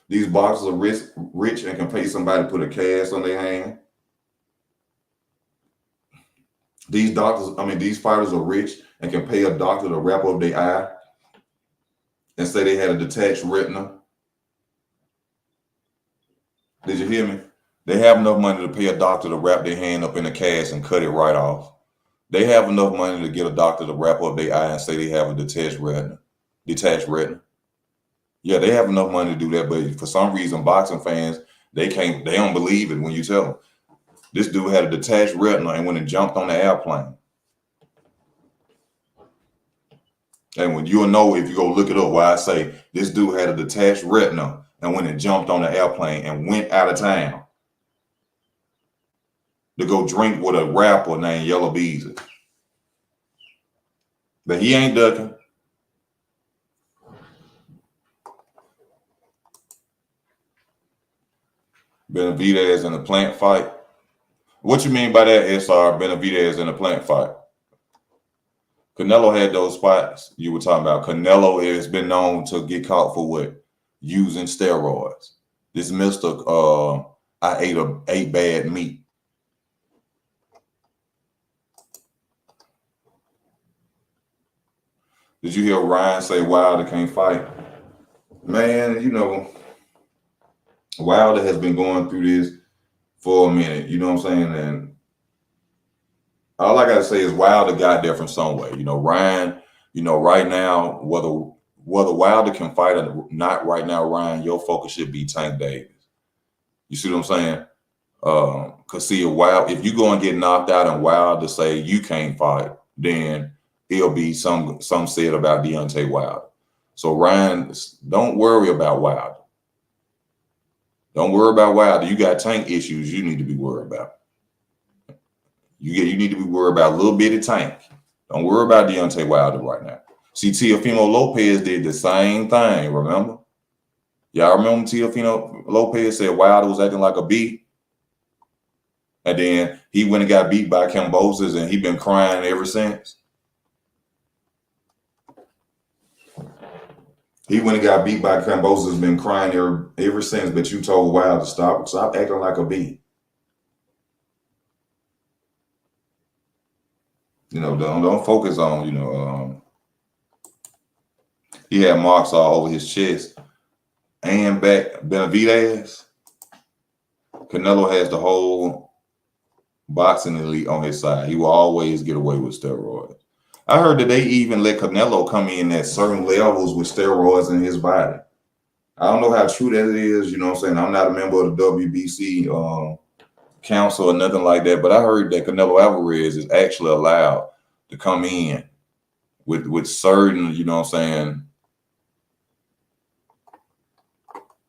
S1: These boxers are rich and can pay somebody to put a cast on their hand. These fighters are rich and can pay a doctor to wrap up their eye and say they had a detached retina. Did you hear me? They have enough money to pay a doctor to wrap their hand up in a cast and cut it right off. They have enough money to get a doctor to wrap up their eye and say they have a detached retina. Yeah, they have enough money to do that, but for some reason, boxing fans, they don't believe it when you tell them. This dude had a detached retina and went and jumped on the airplane. And when you'll know if you go look it up, why I say this dude had a detached retina and went and jumped on the airplane and went out of town to go drink with a rapper named Yellow Beezy. But he ain't ducking. Benavidez in the plant fight. What you mean by that, SR? Benavidez in the plant fight. Canelo had those spots you were talking about. Canelo has been known to get caught for what? Using steroids. This Mr. I ate bad meat. Did you hear Ryan say Wilder can't fight? Man, you know, Wilder has been going through this for a minute, you know what I'm saying? And all I gotta say is Wilder got there from somewhere. You know, Ryan, you know, right now, whether Wilder can fight or not right now, Ryan, your focus should be Tank Davis. You see what I'm saying? Cause see, if you go and get knocked out and Wilder say you can't fight, then it'll be some said about Deontay Wilder. So Ryan, don't worry about Wilder. Don't worry about Wilder. You got Tank issues you need to be worried about. You need to be worried about a little bitty Tank. Don't worry about Deontay Wilder right now. See, Teofimo Lopez did the same thing, remember? Y'all remember Teofimo Lopez said Wilder was acting like a bee? And then he went and got beat by Kambosos, and he been crying ever since. He went and got beat by Kambosos, been crying ever since, but you told Wilder to stop acting like a bee. You know, don't focus on, you know, he had marks all over his chest and back. Benavidez, Canelo has the whole boxing elite on his side. He will always get away with steroids. I heard that they even let Canelo come in at certain levels with steroids in his body. I don't know how true that is, you know what I'm saying? I'm not a member of the WBC council or nothing like that, but I heard that Canelo Alvarez is actually allowed to come in with certain, you know what I'm saying,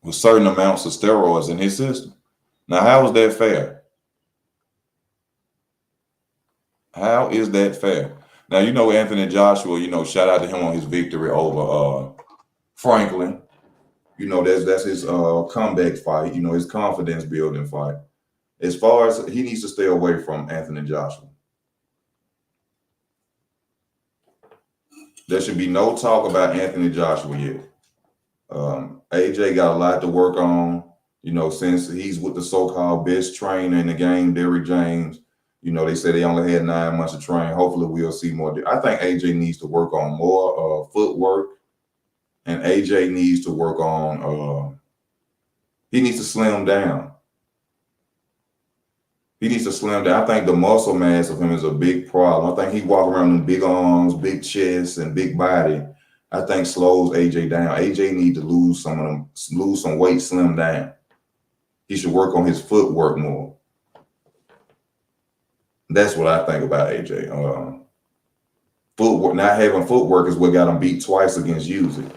S1: with certain amounts of steroids in his system. Now, how is that fair? How is that fair? Now, you know, Anthony Joshua, you know, shout out to him on his victory over Franklin. You know, that's his comeback fight, you know, his confidence building fight. As far as he needs to stay away from Anthony Joshua. There should be no talk about Anthony Joshua yet. AJ got a lot to work on, you know, since he's with the so-called best trainer in the game, Derrick James. You know, they say they only had 9 months of training. Hopefully we'll see more. I think AJ needs to work on more footwork, and AJ needs to work on, he needs to slim down. He needs to slim down. I think the muscle mass of him is a big problem. I think he walk around with big arms, big chest, and big body. I think slows AJ down. AJ need to lose some weight, slim down. He should work on his footwork more. That's what I think about AJ. Footwork, not having footwork is what got him beat twice against Yigit.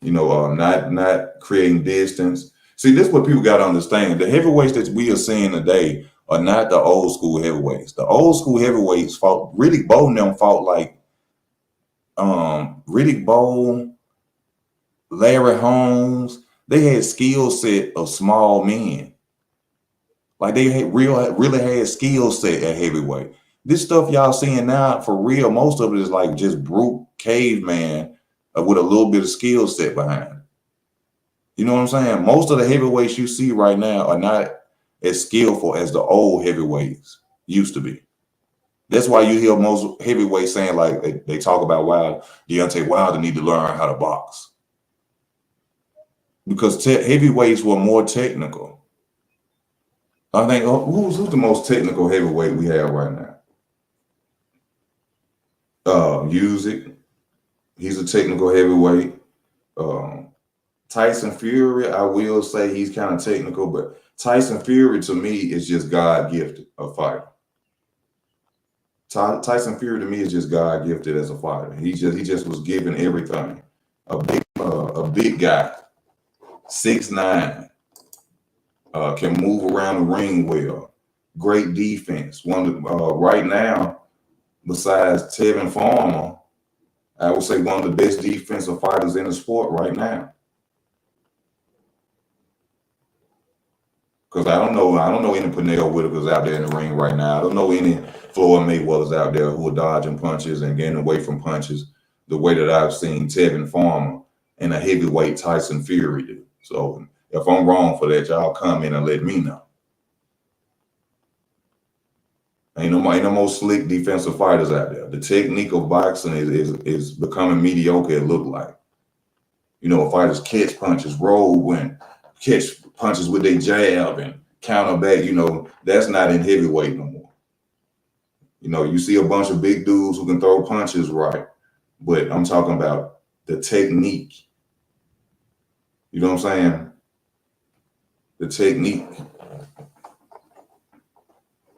S1: You know, not creating distance. See, this is what people got to understand. The heavyweights that we are seeing today are not the old school heavyweights. The old school heavyweights fought, Riddick Bowe and them fought like Riddick Bowe, Larry Holmes. They had skill set of small men. Like they had really had skill set at heavyweight. This stuff y'all seeing now, for real, most of it is like just brute caveman with a little bit of skill set behind it. You know what I'm saying? Most of the heavyweights you see right now are not as skillful as the old heavyweights used to be. That's why you hear most heavyweights saying, like, they talk about Deontay Wilder need to learn how to box. Because heavyweights were more technical. I think, who's the most technical heavyweight we have right now? Yigit. He's a technical heavyweight. Tyson Fury, I will say he's kind of technical, but Tyson Fury to me is just God gifted a fighter. Tyson Fury to me is just God gifted as a fighter. He just was given everything. A big guy, 6'9", can move around the ring well. Great defense. Right now, besides Tevin Farmer, I would say one of the best defensive fighters in the sport right now. Because I don't know any Pernell Whitakers out there in the ring right now. I don't know any Floyd Mayweathers out there who are dodging punches and getting away from punches the way that I've seen Tevin Farmer and a heavyweight Tyson Fury do. So if I'm wrong for that, y'all come in and let me know. Ain't no more slick defensive fighters out there. The technique of boxing is becoming mediocre, it look like. You know, fighters catch punches, roll and catch punches with their jab and counter back. You know, that's not in heavyweight no more. You know, you see a bunch of big dudes who can throw punches right, but I'm talking about the technique. You know what I'm saying? The technique.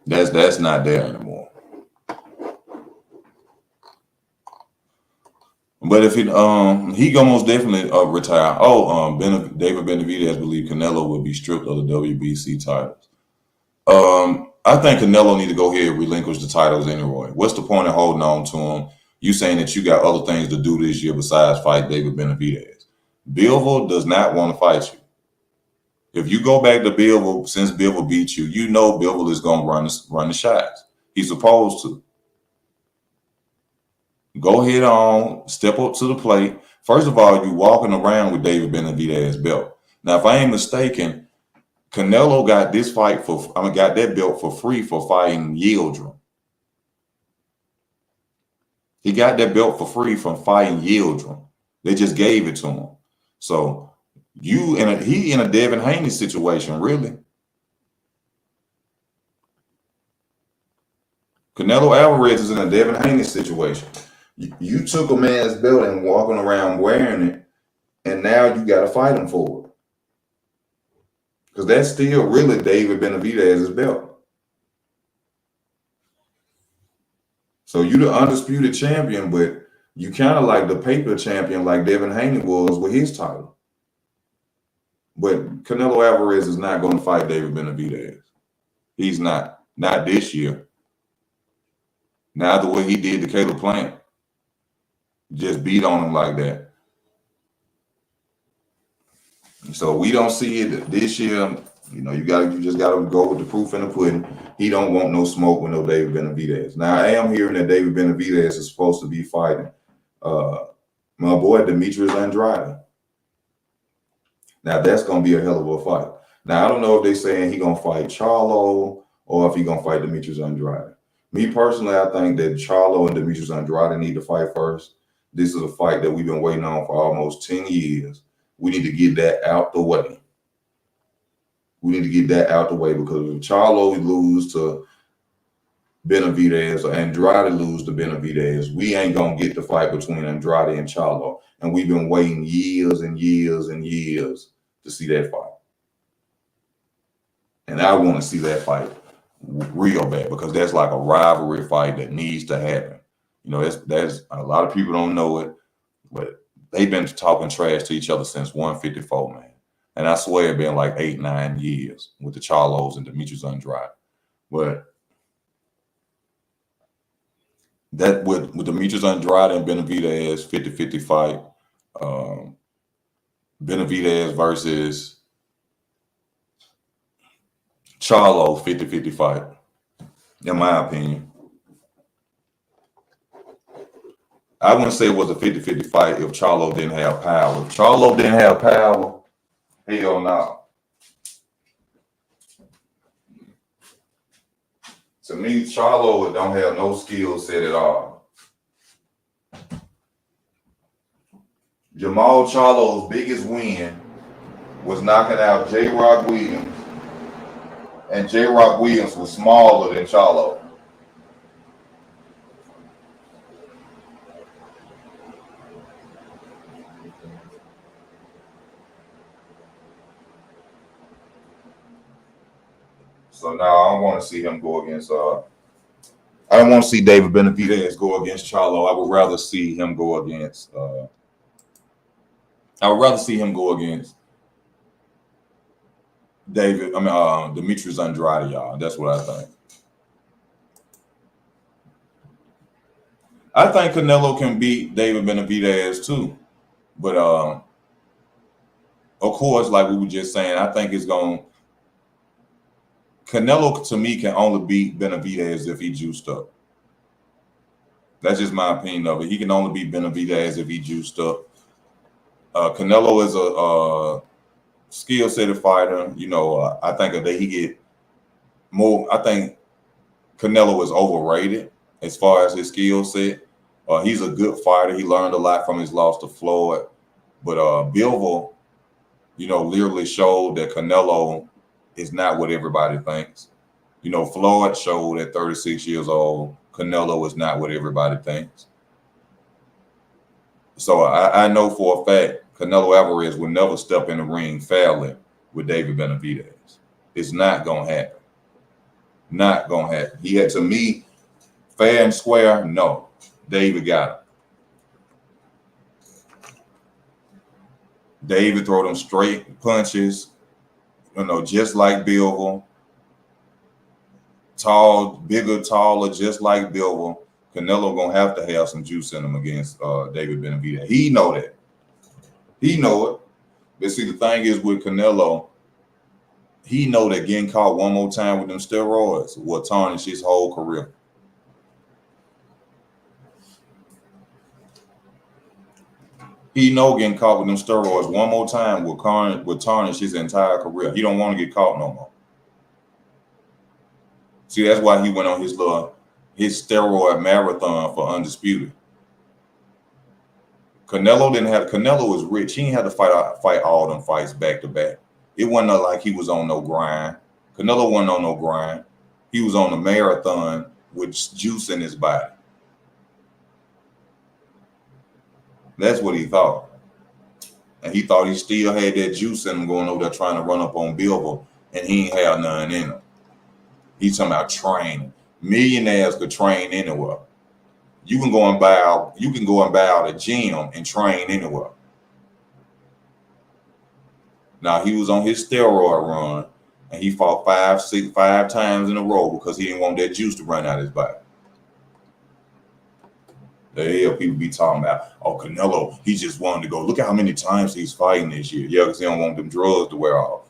S1: That's not there anymore. But if he gonna most definitely retire. David Benavidez believe Canelo will be stripped of the WBC titles. I think Canelo need to go ahead and relinquish the titles anyway. What's the point of holding on to him? You saying that you got other things to do this year besides fight David Benavidez. Bivol does not want to fight you. If you go back to Bivol, since Bivol beat you, you know Bivol is going to run the shots. He's supposed to. Go ahead on, step up to the plate. First of all, you walking around with David Benavidez's belt. Now, if I ain't mistaken, Canelo got that belt for free for fighting Yildirim. He got that belt for free from fighting Yildirim. They just gave it to him. So he in a Devin Haney situation, really. Canelo Alvarez is in a Devin Haney situation. You took a man's belt and walking around wearing it, and now you got to fight him for it. Because that's still really David Benavidez's belt. So you the undisputed champion, but you kind of like the paper champion like Devin Haney was with his title. But Canelo Alvarez is not going to fight David Benavidez. He's not. Not this year. Not the way he did to Caleb Plant. Just beat on him like that. So we don't see it this year. You know, you just gotta go with the proof in the pudding. He don't want no smoke with no David Benavidez. Now I am hearing that David Benavidez is supposed to be fighting my boy Demetrius Andrade. Now that's gonna be a hell of a fight. Now I don't know if they're saying he gonna fight Charlo or if he gonna fight Demetrius Andrade. Me personally, I think that Charlo and Demetrius Andrade need to fight first. This is a fight that we've been waiting on for almost 10 years. We need to get that out the way. Because if Charlo lose to Benavidez or Andrade lose to Benavidez, we ain't going to get the fight between Andrade and Charlo. And we've been waiting years and years and years to see that fight. And I want to see that fight real bad because that's like a rivalry fight that needs to happen. You know, that's a lot of people don't know it, but they've been talking trash to each other since 154, man. And I swear it's been like 8-9 years with the Charlos and Demetrius Andrade. But that with Demetrius Andrade and Benavidez 50-50 fight, Benavidez versus Charlo 50-50 fight, in my opinion. I wouldn't say it was a 50-50 fight if Charlo didn't have power. If Charlo didn't have power, hell no. To me, Charlo don't have no skill set at all. Jamal Charlo's biggest win was knocking out J. Rock Williams. And J. Rock Williams was smaller than Charlo. So now I don't want to see him go against I don't want to see David Benavidez go against Charlo. I would rather see him go against Demetrius Andrade, y'all. That's what I think. I think Canelo can beat David Benavidez too. But of course, like we were just saying, I think it's going Canelo to me can only beat Benavidez if he juiced up. That's just my opinion of it. He can only beat Benavidez if he juiced up. Canelo is a skill set fighter. You know, I think that he get more. I think Canelo is overrated as far as his skill set. He's a good fighter. He learned a lot from his loss to Floyd. But Bivol, you know, literally showed that Canelo is not what everybody thinks. You know, Floyd showed at 36 years old, Canelo is not what everybody thinks. So I know for a fact Canelo Alvarez will never step in the ring fairly with David Benavidez. It's not going to happen. Not going to happen. He had, to me, fair and square, no. David got him. David throw them straight punches, you know, just like Bivol. Tall, bigger, taller, just like Bivol. Canelo gonna have to have some juice in him against David Benavidez. He know that. He know it. But see, the thing is with Canelo, he know that getting caught one more time with them steroids will tarnish his whole career. He know getting caught with them steroids one more time will tarnish his entire career. He don't want to get caught no more. See, that's why he went on his steroid marathon for Undisputed. Canelo was rich. He didn't have to fight all them fights back to back. It wasn't like he was on no grind. Canelo wasn't on no grind. He was on a marathon with juice in his body. That's what he thought. And he thought he still had that juice in him going over there trying to run up on Bivol, and he ain't have none in him. He's talking about training. Millionaires could train anywhere. You can go and buy out a gym and train anywhere. Now he was on his steroid run, and he fought five times in a row because he didn't want that juice to run out of his body. The hell people be talking about, oh, Canelo, he just wanted to go. Look at how many times he's fighting this year. Yeah, because he don't want them drugs to wear off.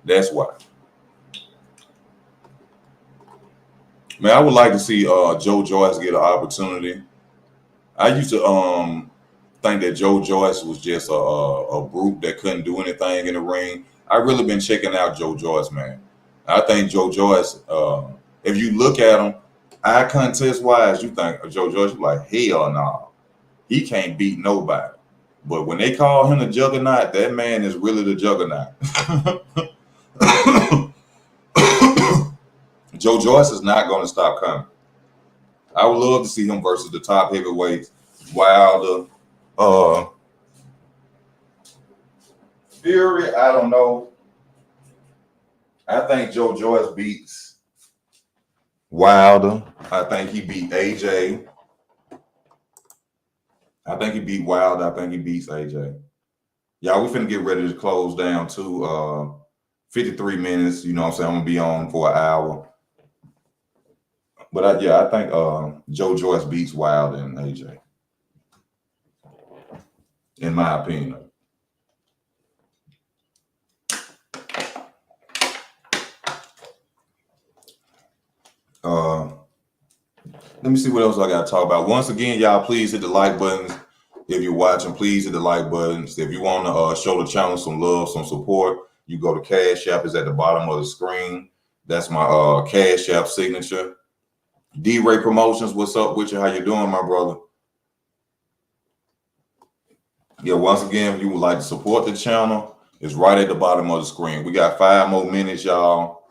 S1: That's why. Man, I would like to see Joe Joyce get an opportunity. I used to think that Joe Joyce was just a brute that couldn't do anything in the ring. I really been checking out Joe Joyce, man. I think Joe Joyce, if you look at him, eye contest wise, you think of Joe Joyce, you're like, hell no. He can't beat nobody. But when they call him the juggernaut, that man is really the juggernaut. Joe Joyce is not going to stop coming. I would love to see him versus the top heavyweights, Wilder, Fury. I don't know. I think Joe Joyce beats Wilder. I think he beat AJ. I think he beat Wilder. I think he beats AJ. Y'all, we finna get ready to close down to 53 minutes. You know what I'm saying? I'm going to be on for an hour. But I think Joe Joyce beats Wilder and AJ, in my opinion. Let me see what else I got to talk about. Once again, y'all, please hit the like buttons. If you're watching, please hit the like buttons. If you want to show the channel some love, some support, you go to Cash App. It's at the bottom of the screen. That's my Cash App signature. D-Ray Promotions, what's up with you? How you doing, my brother? Yeah, once again, if you would like to support the channel, it's right at the bottom of the screen. We got 5 more minutes, y'all.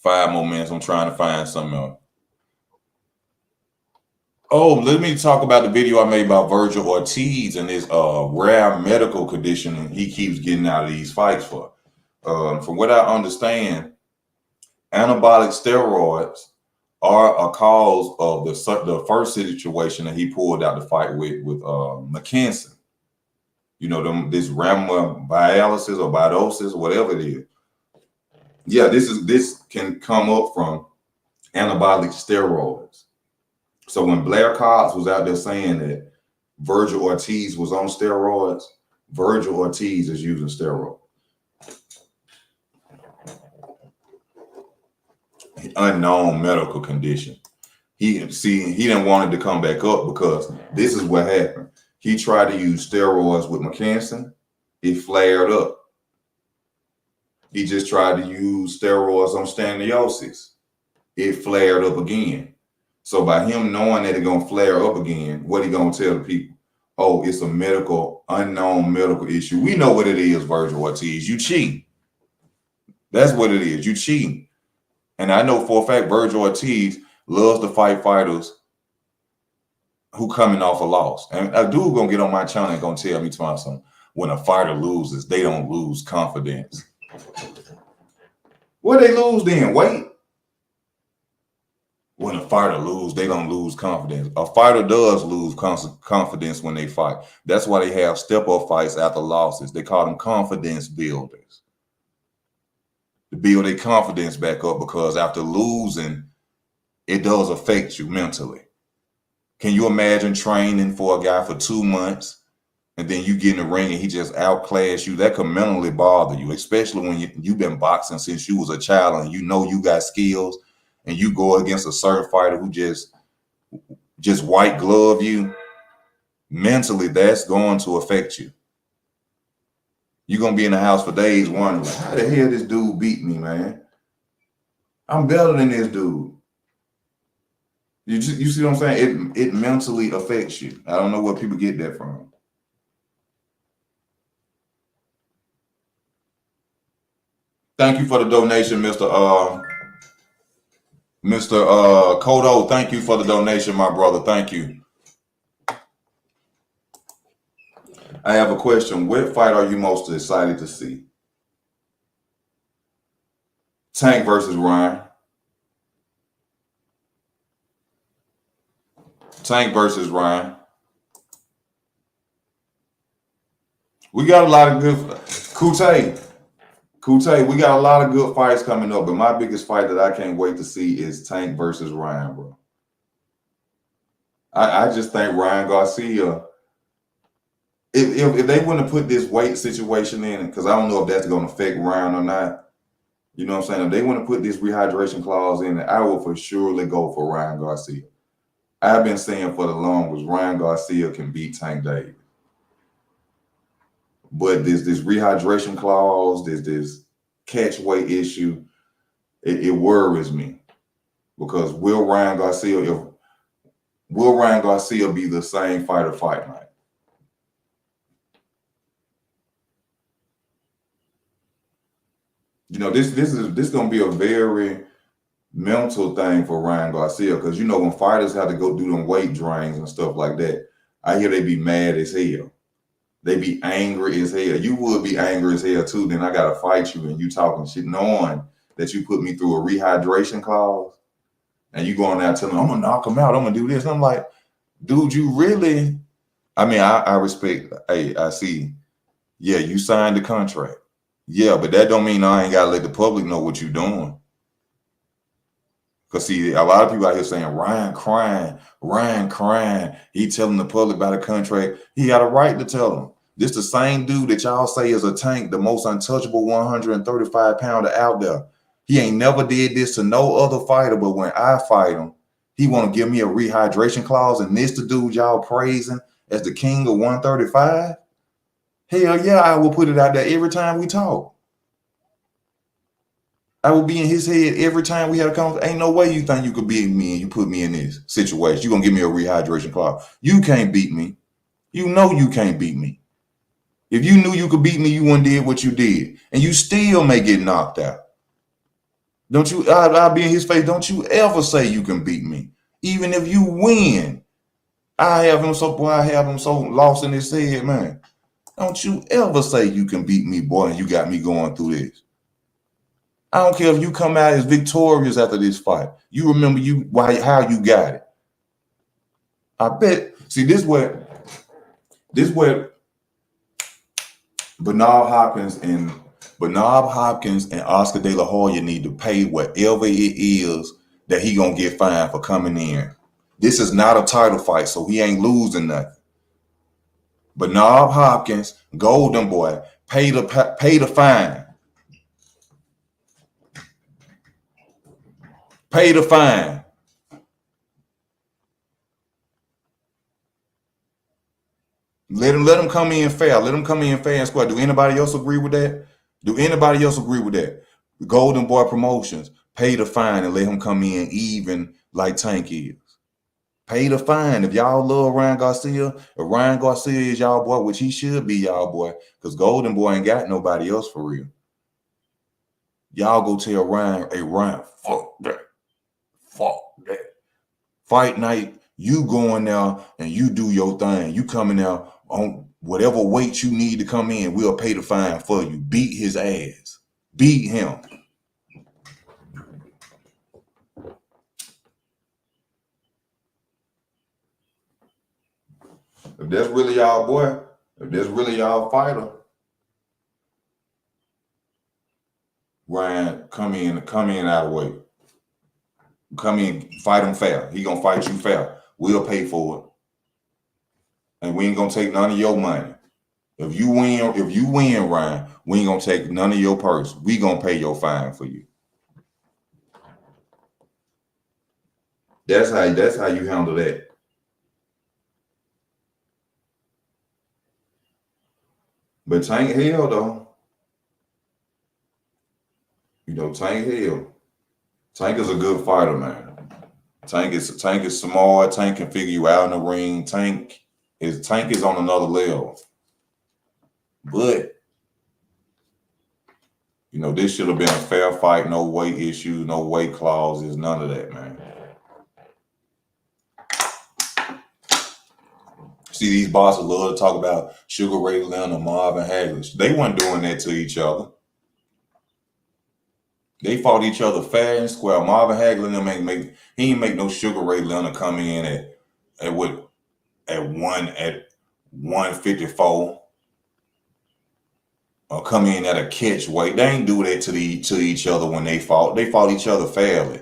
S1: 5 more minutes. I'm trying to find something else. Oh, let me talk about the video I made about Virgil Ortiz and this rare medical condition he keeps getting out of these fights for. From what I understand, anabolic steroids are a cause of the first situation that he pulled out the fight with McKenzie. You know, this rhamnodialysis or bidosis, whatever it is. Yeah, this can come up from anabolic steroids. So when Blair Cobbs was out there saying that Virgil Ortiz was on steroids, Virgil Ortiz is using steroids. Unknown medical condition. He didn't want it to come back up because this is what happened. He tried to use steroids with McKenson. It flared up. He just tried to use steroids on Staniosis. It flared up again. So by him knowing that it's gonna flare up again, what he gonna tell the people? Oh, it's a unknown medical issue. We know what it is, Virgil Ortiz. You cheat. That's what it is. You cheating. And I know for a fact Virgil Ortiz loves to fight fighters who coming off a loss. And a dude gonna get on my channel and gonna tell me something. When a fighter loses, they don't lose confidence. What they lose then? Weight? When a fighter loses, they don't lose confidence. A fighter does lose confidence when they fight. That's why they have step-up fights after losses. They call them confidence builders. To build their confidence back up, because after losing, it does affect you mentally. Can you imagine training for a guy for 2 months and then you get in the ring and he just outclass you? That could mentally bother you, especially when you've been boxing since you was a child and you know you got skills, and you go against a certain fighter who just white glove you. Mentally, that's going to affect you. You're going to be in the house for days wondering, how the hell this dude beat me, man? I'm better than this dude. You see what I'm saying? It mentally affects you. I don't know where people get that from. Thank you for the donation, Mr. Kodo. Thank you for the donation, my brother. Thank you. I have a question. What fight are you most excited to see? Tank versus Ryan. Tank versus Ryan. We got a lot of good. Kute, we got a lot of good fights coming up, but my biggest fight that I can't wait to see is Tank versus Ryan, bro. I just think Ryan Garcia, if they wouldn't have put this weight situation in, because I don't know if that's going to affect Ryan or not. You know what I'm saying? If they want to put this rehydration clause in, I will for surely go for Ryan Garcia. I've been saying for the longest, Ryan Garcia can beat Tank Davis. But this rehydration clause, this catch weight issue, it worries me. Because will Ryan Garcia be the same fighter fight night? You know, this is gonna be a very mental thing for Ryan Garcia, because you know when fighters have to go do them weight drains and stuff like that, I hear they be mad as hell. They be angry as hell. You would be angry as hell too. Then I gotta fight you and you talking shit, knowing that you put me through a rehydration clause, and you going out telling me I'm gonna knock him out, I'm gonna do this. And I'm like, dude, you really? I mean, I respect. Hey, I see. Yeah, you signed the contract. Yeah, but that don't mean I ain't gotta let the public know what you're doing. Because see, a lot of people out here saying Ryan crying. He telling the public about a contract. He got a right to tell them. This the same dude that y'all say is a tank, the most untouchable 135-pounder out there. He ain't never did this to no other fighter, but when I fight him, he want to give me a rehydration clause, and this the dude y'all praising as the king of 135? Hell yeah, I will put it out there every time we talk. I will be in his head every time we had a conversation. Ain't no way you think you could beat me and you put me in this situation. You're going to give me a rehydration clause. You can't beat me. You know you can't beat me. If you knew you could beat me, you wouldn't did what you did. And you still may get knocked out. Don't you? I'll be in his face. Don't you ever say you can beat me. Even if you win, I have him so lost in his head, man. Don't you ever say you can beat me, boy, and you got me going through this. I don't care if you come out as victorious after this fight. You remember how you got it. I bet. See, this where Bernard Hopkins and Oscar De La Hoya need to pay whatever it is that he gonna get fined for coming in. This is not a title fight, so he ain't losing nothing. Bernard Hopkins, Golden Boy, pay the fine. Pay the fine. Let him come in fair. Let him come in fair and square. Do anybody else agree with that? Do anybody else agree with that? Golden Boy Promotions, pay the fine and let him come in even like Tank is. Pay the fine. If y'all love Ryan Garcia, if Ryan Garcia is y'all boy, which he should be y'all boy, because Golden Boy ain't got nobody else for real. Y'all go tell Ryan, hey Ryan, fuck that. Fuck that. Fight night, you go in there and you do your thing. You coming out on whatever weight you need to come in. We'll pay the fine for you. Beat his ass. Beat him. If that's really y'all boy, if that's really y'all fighter, Ryan, come in out of the way. Come in, fight him fair. He gonna fight you fair. We'll pay for it. And we ain't gonna take none of your money. If you win, Ryan, we ain't gonna take none of your purse. We gonna pay your fine for you. That's how you handle that. But Tank Hill though, you know, Tank Hill. Tank is a good fighter, man. Tank is smart. Tank can figure you out in the ring. Tank is on another level. But you know, this should have been a fair fight. No weight issues, no weight clauses, none of that, man. See, these bosses love to talk about Sugar Ray Leonard and Marvin Hagler. They weren't doing that to each other. They fought each other fair and square. Marvin Hagler and them he ain't make no Sugar Ray Leonard come in at 154 or come in at a catch weight. They ain't do that to each other when they fought. They fought each other fairly.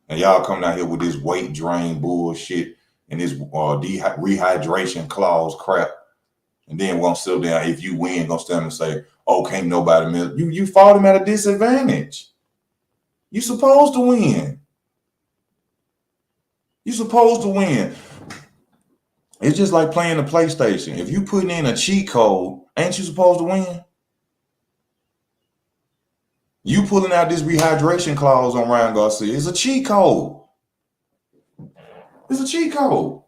S1: And y'all coming out here with this weight drain bullshit and this rehydration clause crap. And then won't sit down. If you win, gonna stand and say, "Oh, can't nobody miss." You fought him at a disadvantage. You supposed to win. You supposed to win. It's just like playing the PlayStation. If you putting in a cheat code, ain't you supposed to win? You pulling out this rehydration clause on Ryan Garcia. It's a cheat code. It's a cheat code.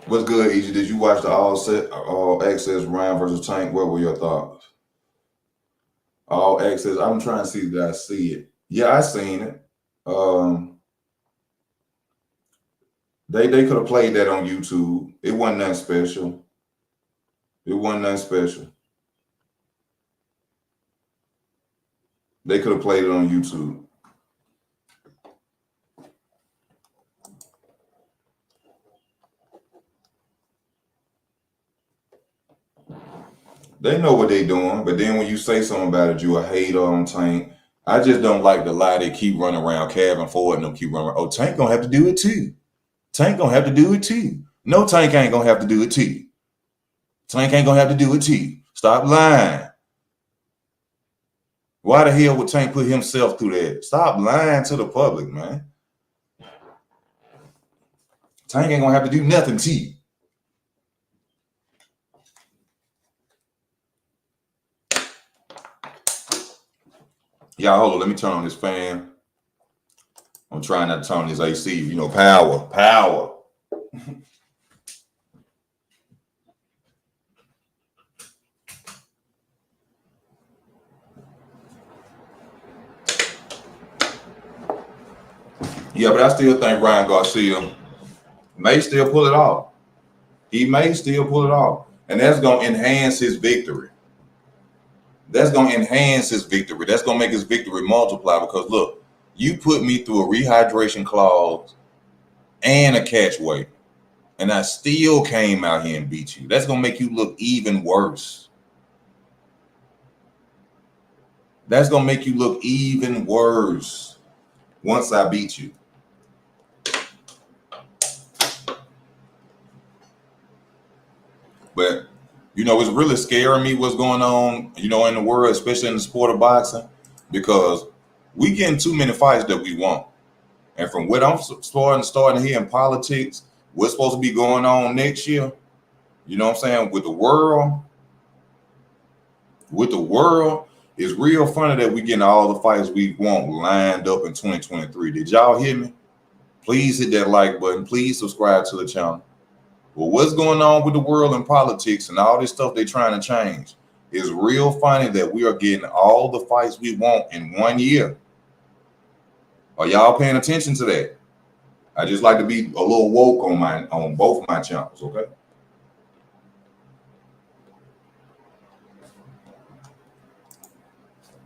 S1: What's good, Yigit? Did you watch the all access Ryan versus Tank? What were your thoughts? All access. I'm trying to see that I see it. Yeah, I seen it. They could have played that on YouTube. It wasn't that special. It wasn't that special. They could have played it on YouTube. They know what they doing, but then when you say something about it, you a hater on Tank. I just don't like the lie they keep running around. Kevin Ford and them keep running around. Oh, Tank gonna have to do it too. Tank gonna have to do it too. No, Tank ain't gonna have to do it too. Tank ain't gonna have to do it too. Stop lying. Why the hell would Tank put himself through that? Stop lying to the public, man. Tank ain't gonna have to do nothing to you. Y'all, hold on. Let me turn on this fan. I'm trying not to turn on this AC. You know, power. Yeah, but I still think Ryan Garcia may still pull it off. He may still pull it off. And that's going to enhance his victory. That's going to enhance his victory. That's going to make his victory multiply because, look, you put me through a rehydration clause and a catch weight, and I still came out here and beat you. That's going to make you look even worse. That's going to make you look even worse once I beat you. But you know, it's really scaring me what's going on, you know, in the world, especially in the sport of boxing, because we getting too many fights that we want. And from what I'm starting to hear in politics, what's supposed to be going on next year, you know what I'm saying, with the world, it's real funny that we getting all the fights we want lined up in 2023. Did y'all hear me? Please hit that like button. Please subscribe to the channel. Well, what's going on with the world and politics and all this stuff they're trying to change? It's real funny that we are getting all the fights we want in 1 year. Are y'all paying attention to that? I just like to be a little woke on both of my channels, okay?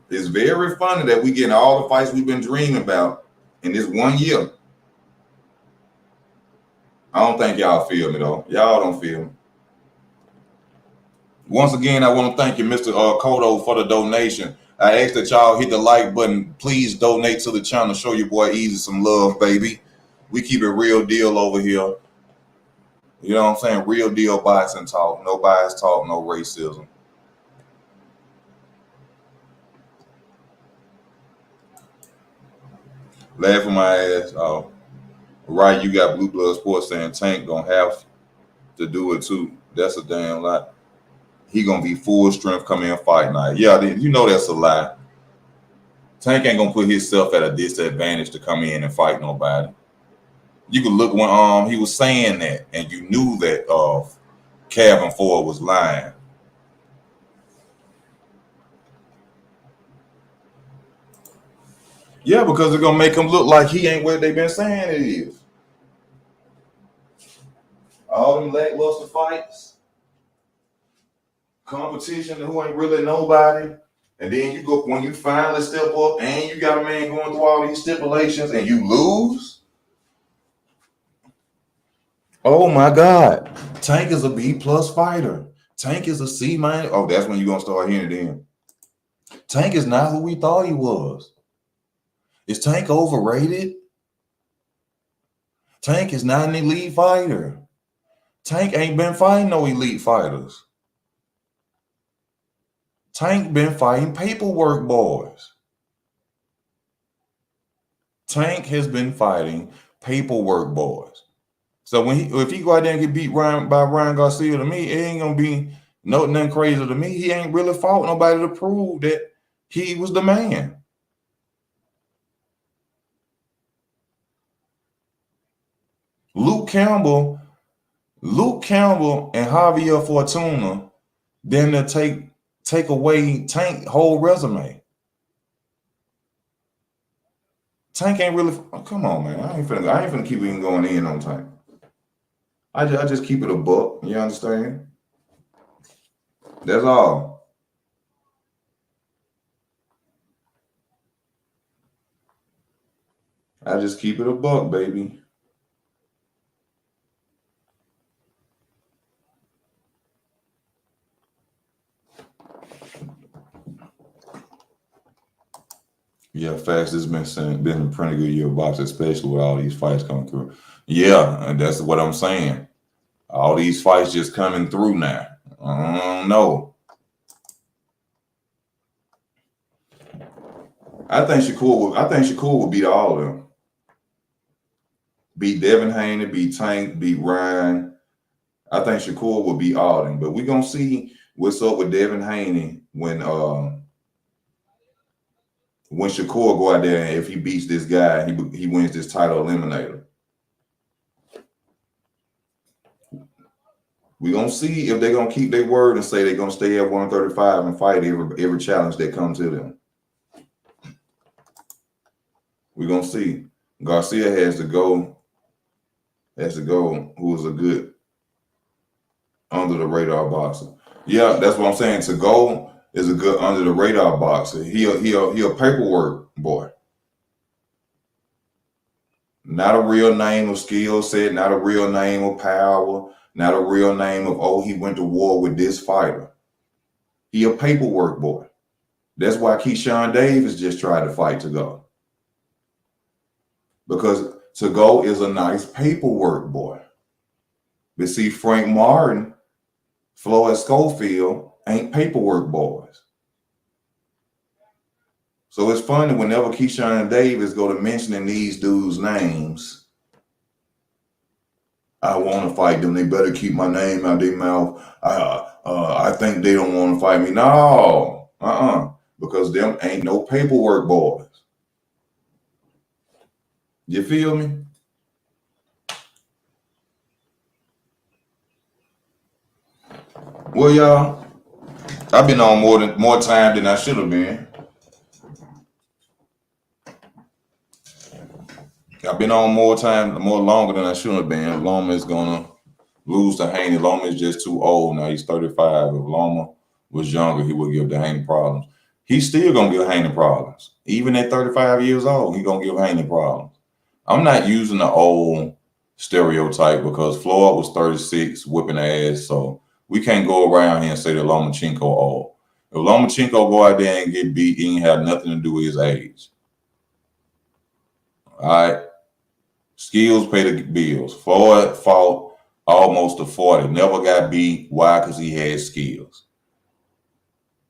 S1: It's very funny that we getting all the fights we've been dreaming about in this 1 year. I don't think y'all feel me though. Y'all don't feel me. Once again, I want to thank you, Mr. Kodo, for the donation. I ask that y'all hit the like button. Please donate to the channel. Show your boy Easy some love, baby. We keep it real deal over here. You know what I'm saying? Real deal boxing talk. No bias talk, no racism. Laughing my ass off. Right, you got Blue Blood Sports saying Tank gonna have to do it too. That's a damn lie. He gonna be full strength coming in fight night. Yeah, you know that's a lie. Tank ain't gonna put himself at a disadvantage to come in and fight nobody. You could look when he was saying that, and you knew that Calvin Ford was lying. Yeah, because it's gonna make him look like he ain't what they've been saying it is. All them lackluster fights, competition who ain't really nobody, and then you go when you finally step up and you got a man going through all these stipulations and you lose. Oh my God, Tank is a B+ fighter. Tank is a C-. Oh, that's when you're gonna start hearing it then. Tank is not who we thought he was. Is Tank overrated? Tank is not an elite fighter. Tank ain't been fighting no elite fighters. Tank been fighting paperwork boys. Tank has been fighting paperwork boys. So if he go out there and get beat by Ryan Garcia, to me, it ain't gonna be nothing crazy to me. He ain't really fought nobody to prove that he was the man. Luke Campbell and Javier Fortuna, then they'll take away Tank whole resume. Tank ain't really. Oh, come on, man. I ain't finna keep even going in on Tank. I just keep it a buck. You understand? That's all. I just keep it a buck, baby. Yeah, facts. It's been a pretty good year of boxing, especially with all these fights coming through. Yeah, and that's what I'm saying. All these fights just coming through now. I don't know. I think Shakur will beat all of them. Beat Devin Haney, beat Tank, beat Ryan. I think Shakur will beat all of them. But we're gonna see what's up with Devin Haney when Shakur go out there and if he beats this guy, he wins this title eliminator. We're gonna see if they're gonna keep their word and say they're gonna stay at 135 and fight every challenge that comes to them. We're gonna see. Garcia has to go, who is a good under the radar boxer. Yeah, that's what I'm saying. To go is a good under the radar boxer. He a paperwork boy. Not a real name of skill set, not a real name of power, not a real name of, he went to war with this fighter. He a paperwork boy. That's why Keyshawn Davis just tried to fight to go. Because to go is a nice paperwork boy. But see, Frank Martin Floyd Schofield ain't paperwork boys. So it's funny whenever Keyshawn and Davis go to mentioning these dudes' names, I want to fight them. They better keep my name out their mouth. I think they don't want to fight me. No, because them ain't no paperwork boys. You feel me? Well, y'all, I've been on more time than I should have been. I've been on more longer than I should have been. Loma is gonna lose to Haney. Loma is just too old now. He's 35. If Loma was younger, he would give the Haney problems. He's still gonna give Haney problems. Even at 35 years old, he's gonna give Haney problems. I'm not using the old stereotype because Floyd was 36 whipping ass, so we can't go around here and say that Lomachenko old. If Lomachenko go out there and get beat, he ain't have nothing to do with his age. All right. Skills pay the bills. Floyd fought almost to 40. Never got beat. Why? Because he had skills.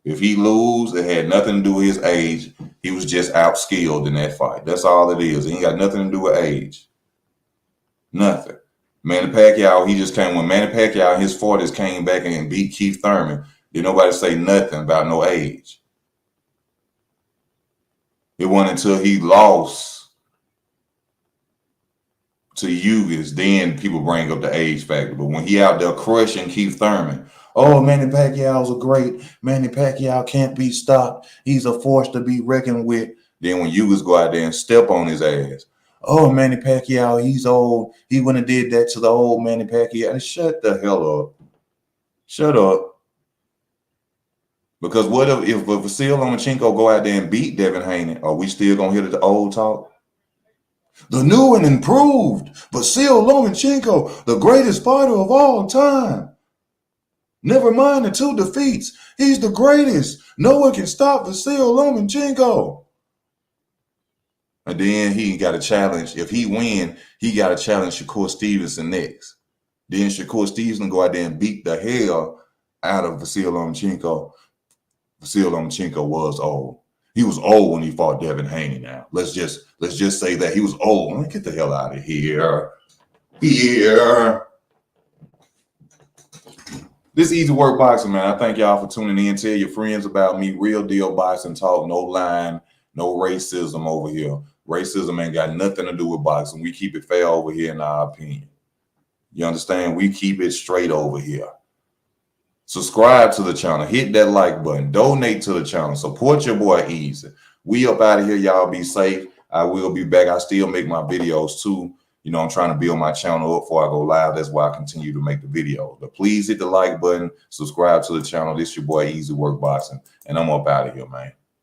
S1: If he lose, it had nothing to do with his age. He was just out-skilled in that fight. That's all it is. It ain't got nothing to do with age. Nothing. Manny Pacquiao, he just came. When Manny Pacquiao in his 40s came back and beat Keith Thurman, did nobody say nothing about no age. It wasn't until he lost to Yigit, then people bring up the age factor. But when he out there crushing Keith Thurman, oh, Manny Pacquiao's a great. Manny Pacquiao can't be stopped. He's a force to be reckoned with. Then when Yigit go out there and step on his ass, oh, Manny Pacquiao, he's old. He wouldn't have did that to the old Manny Pacquiao. And shut the hell up. Shut up. Because what if Vasil Lomachenko go out there and beat Devin Haney, are we still going to hear the old talk? The new and improved Vasil Lomachenko, the greatest fighter of all time. Never mind the 2 defeats. He's the greatest. No one can stop Vasil Lomachenko. And then he got a challenge. If he win, he got to challenge Shakur Stevenson next. Then Shakur Stevenson go out there and beat the hell out of Vasil Lomachenko. Vasil Lomachenko was old. He was old when he fought Devin Haney. Now let's just say that he was old. Let me get the hell out of here. This Easy Work Boxing, man. I thank y'all for tuning in. Tell your friends about me. Real deal boxing talk. No line, no racism over here. Racism ain't got nothing to do with boxing. We keep it fair over here, in our opinion. You understand? We keep it straight over here. Subscribe to the channel. Hit that like button. Donate to the channel. Support your boy Easy. We up out of here. Y'all be safe. I will be back. I still make my videos too. You know, I'm trying to build my channel up before I go live. That's why I continue to make the videos. But please hit the like button. Subscribe to the channel. This your boy Easy Work Boxing. And I'm up out of here, man.